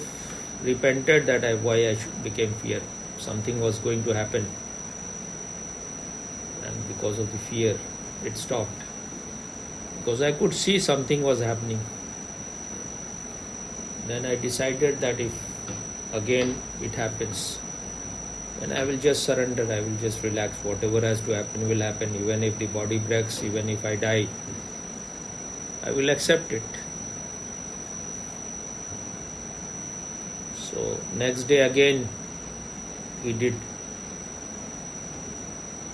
A: repented that why I became fear. Something was going to happen, and because of the fear it stopped, because I could see something was happening. Then I decided that if again it happens, then I will just surrender, I will just relax. Whatever has to happen will happen. Even if the body breaks, even if I die, I will accept it. So next day again we did.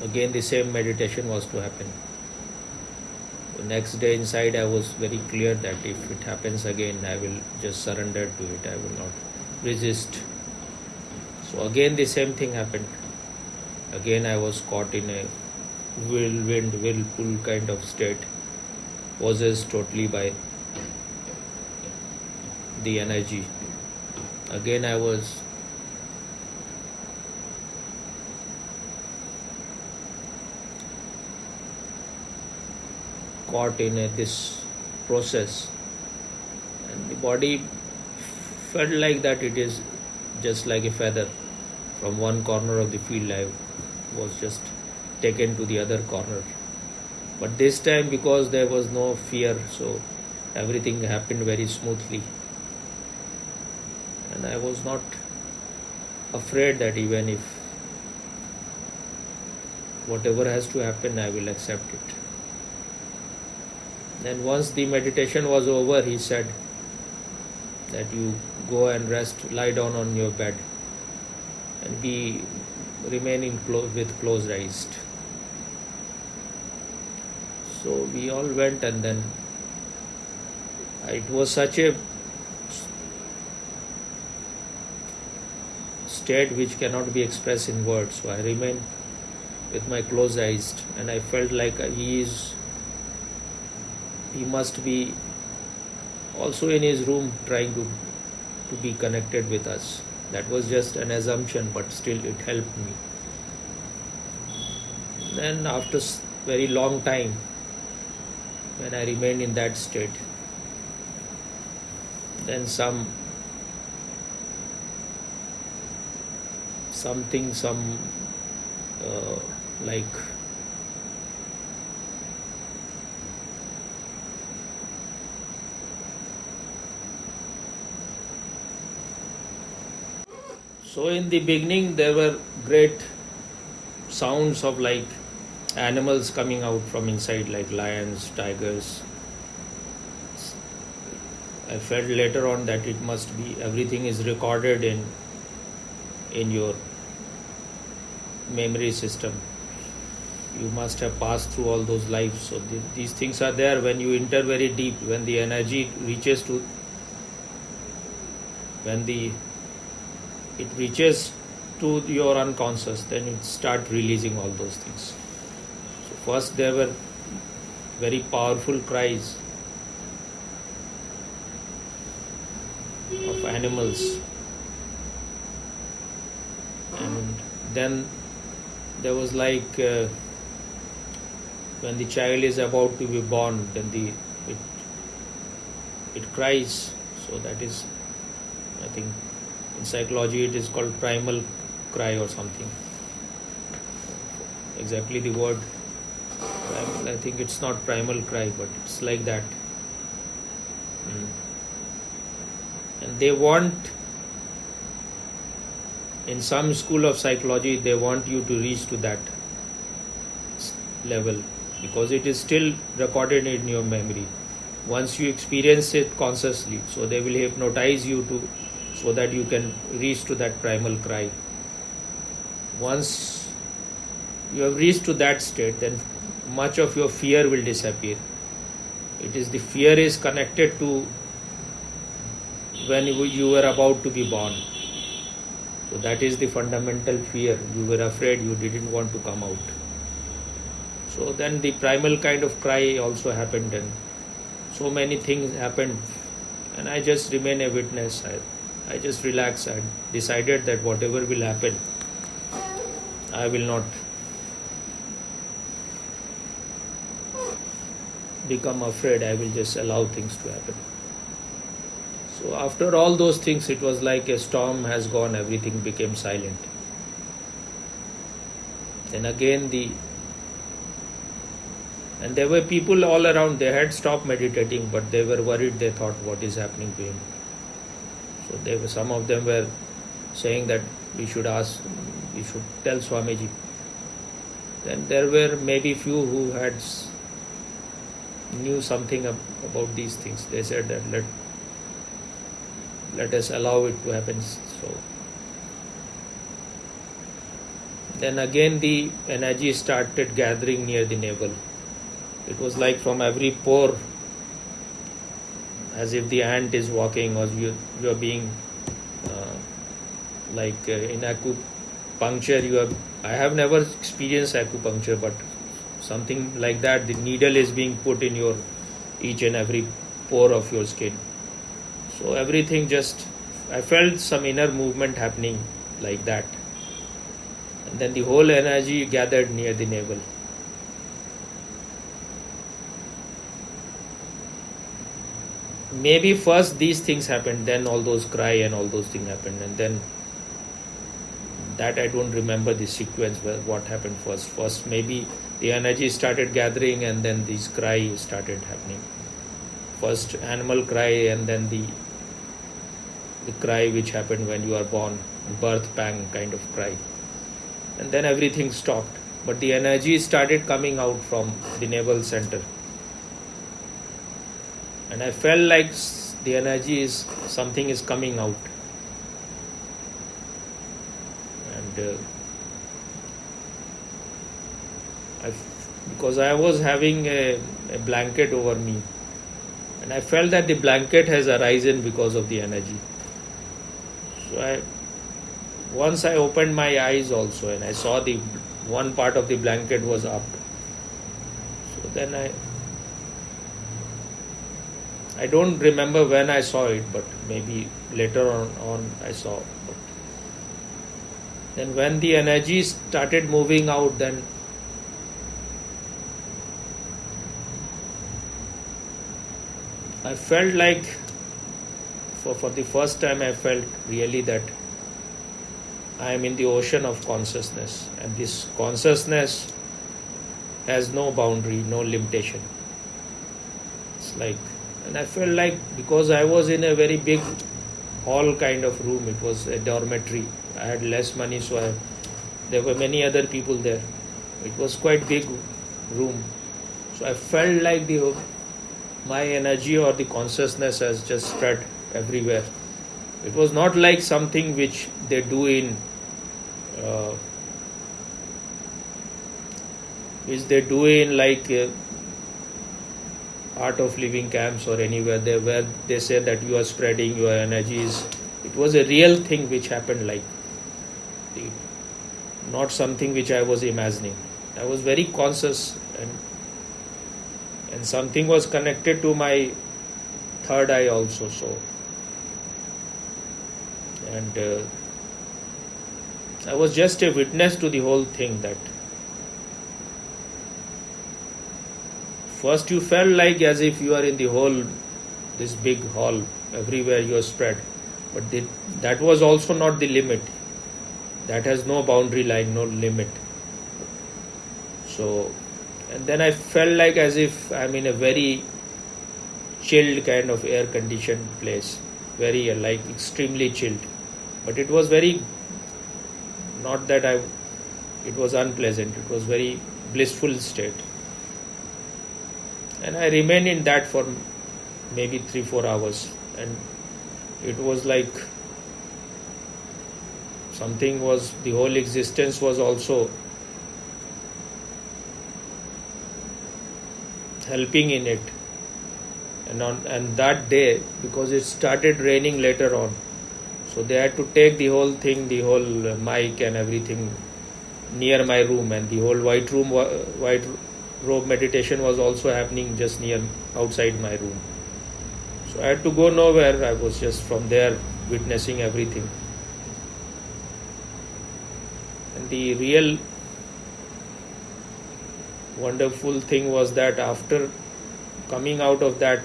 A: Again the same meditation was to happen. The next day inside I was very clear that if it happens again, I will just surrender to it. I will not resist. So again the same thing happened. Again I was caught in a whirlpool kind of state, possessed totally by the energy. Again I was caught in this process, and the body felt like that it is just like a feather. From one corner of the field I was just taken to the other corner. But this time, because there was no fear, so everything happened very smoothly. And I was not afraid that even if whatever has to happen, I will accept it. Then once the meditation was over, he said that you go and rest, lie down on your bed and remain with closed eyes. So we all went, and then it was such a state which cannot be expressed in words. So I remained with my closed eyes, and I felt like he must be also in his room trying to be connected with us. That was just an assumption, but still it helped me. Then after very long time, when I remained in that state, then like so in the beginning there were great sounds of like animals coming out from inside, like lions, tigers. I felt later on that it must be everything is recorded in your memory system. You must have passed through all those lives. So these things are there when you enter very deep, when the energy reaches to your unconscious, then it start releasing all those things. So first there were very powerful cries of animals, and then there was like when the child is about to be born, then it cries. So that is, I think, in psychology it is called primal cry or something. Exactly the word primal, I think it's not primal cry, but it's like that. And they want, in some school of psychology, they want you to reach to that level because it is still recorded in your memory. Once you experience it consciously, so they will hypnotize you to, so that you can reach to that primal cry. Once you have reached to that state, then much of your fear will disappear. It is the fear is connected to when you were about to be born. So that is the fundamental fear. You were afraid, you didn't want to come out. So then the primal kind of cry also happened, and so many things happened, and I just remain a witness. I just relax. I decided that whatever will happen, I will not become afraid. I will just allow things to happen. So after all those things, it was like a storm has gone, everything became silent. Then again and there were people all around, they had stopped meditating, but they were worried, they thought, what is happening to him? So some of them were saying that we should tell Swamiji. Then there were maybe few who knew something about these things. They said that let us allow it to happen. So then again the energy started gathering near the navel. It was like from every pore, as if the ant is walking, or you are being in acupuncture. I have never experienced acupuncture, but something like that. The needle is being put in your each and every pore of your skin. So everything I felt some inner movement happening like that. And then the whole energy gathered near the navel. Maybe first these things happened, then all those cry and all those things happened, and then that I don't remember the sequence where what happened first. First maybe the energy started gathering, and then these cry started happening. First animal cry, and then the cry which happened when you are born, birth pang kind of cry. And then everything stopped. But the energy started coming out from the navel center. And I felt like the energy something is coming out. And because I was having a blanket over me, and I felt that the blanket has arisen because of the energy. So once I opened my eyes also, and I saw the one part of the blanket was up. So then I don't remember when I saw it, but maybe later on I saw. But then when the energy started moving out, then I felt like for the first time I felt really that I am in the ocean of consciousness, and this consciousness has no boundary, no limitation. It's like, and I felt like, because I was in a very big hall kind of room, it was a dormitory. I had less money, so there were many other people there. It was quite big room. So I felt like my energy or the consciousness has just spread everywhere. It was not like something which they do in art of living camps or anywhere there, where they say that you are spreading your energies. It was a real thing which happened, not something which I was imagining. I was very conscious, and something was connected to my third eye also. So, and I was just a witness to the whole thing. That first you felt like as if you are in the whole, this big hall, everywhere you are spread. But that was also not the limit. That has no boundary line, no limit. So, and then I felt like as if I'm in a very chilled kind of air conditioned place, very like extremely chilled. But it was very, not that it was unpleasant, it was very blissful state. And I remained in that for maybe 3-4 hours, and it was like something was, the whole existence was also helping in it. And that day, because it started raining later on, so they had to take the whole thing, the whole mic and everything near my room, and the whole white robe meditation was also happening just near outside my room. So I had to go nowhere. I was just from there witnessing everything. And the real wonderful thing was that after coming out of that,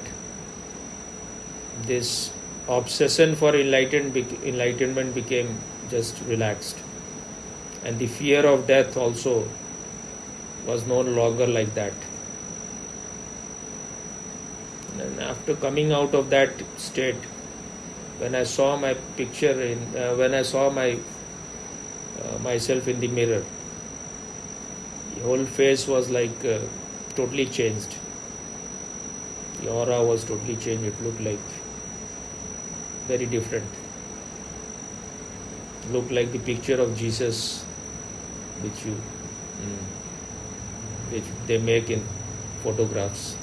A: this obsession for enlightenment became just relaxed, and the fear of death also was no longer like that. And after coming out of that state, when I saw my picture when I saw myself in the mirror, the whole face was like totally changed. The aura was totally changed. It looked like very different. Looked like the picture of Jesus, which they make in photographs.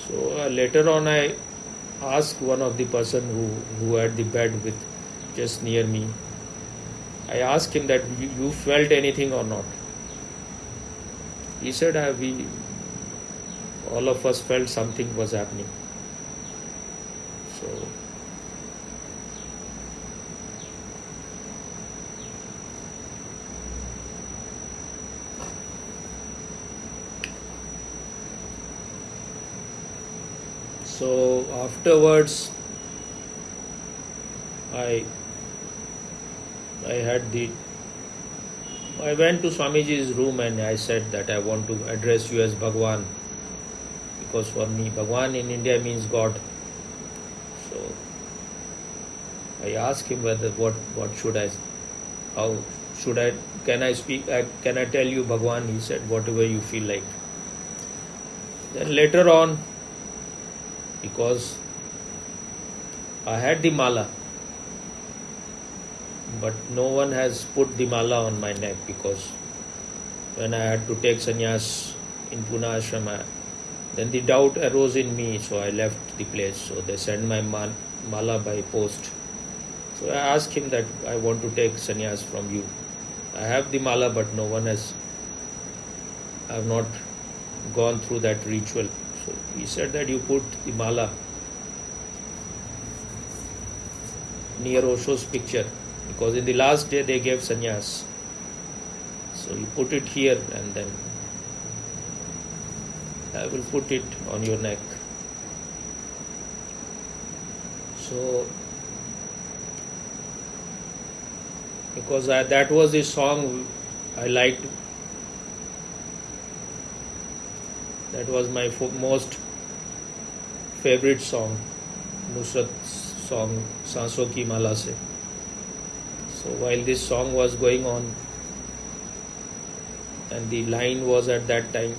A: So later on, I asked one of the person who had the bed with just near me. I asked him that you felt anything or not. He said, all of us felt something was happening. So afterwards, I went to Swamiji's room and I said that I want to address you as Bhagwan, because for me Bhagwan in India means God. So I asked him whether can I speak, can I tell you Bhagwan? He said whatever you feel like. Then later on, because I had the mala, but no one has put the mala on my neck, because when I had to take sannyas in Pune ashram, then the doubt arose in me, so I left the place. So they sent my mala by post. So I asked him that I want to take sannyas from you. I have the mala, but I have not gone through that ritual. So he said that you put the mala near Osho's picture, because in the last day they gave sannyas. So you put it here and then I will put it on your neck. So because that was the song I liked. That was my most favorite song, Nusrat's song, Sanson Ki Mala Se. So while this song was going on, and the line was at that time,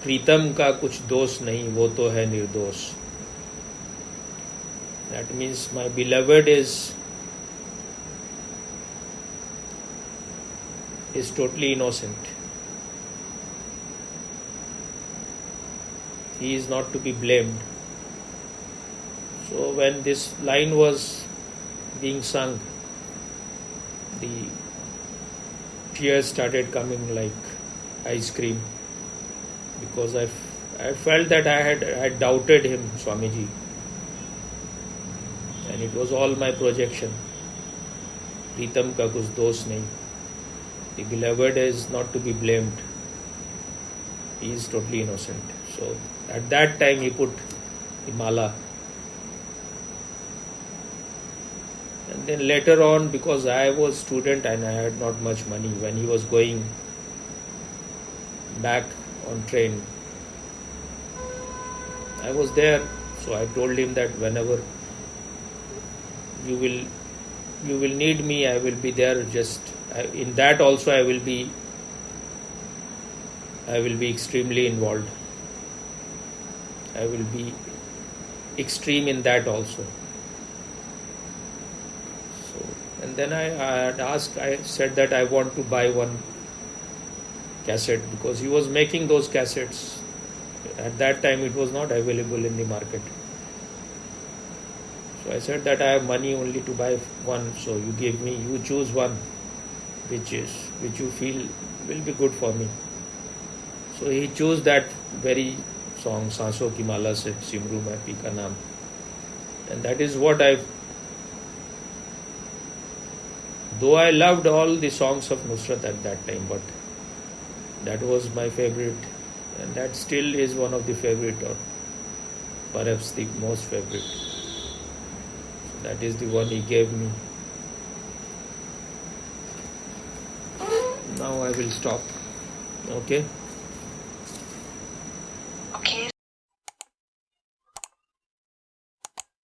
A: Pritam ka kuch dosh nahi, wo to hai nirdosh. That means my beloved is totally innocent. He is not to be blamed. So when this line was being sung, the tears started coming like ice cream, because I felt that I had doubted him, Swamiji, and and it was all my projection. Pritam ka kuch dosh nahi. The beloved is not to be blamed. He is totally innocent. So at that time he put the mala. And then later on, because I was student and I had not much money, when he was going back on train, I was there. So I told him that whenever you will need me, I will be there. In that also I will be extremely involved. I will be extreme in that also. So, and then I said that I want to buy one cassette, because he was making those cassettes. At that time it was not available in the market. So I said that I have money only to buy one, so you choose one which you feel will be good for me. So he chose that very song, Saanson Ki Mala Se Simru Main Pi Ka Naam. And that is what though I loved all the songs of Nusrat at that time, but that was my favorite, and that still is one of the favorite, or perhaps the most favorite. So that is the one he gave me. Now I will stop. Okay.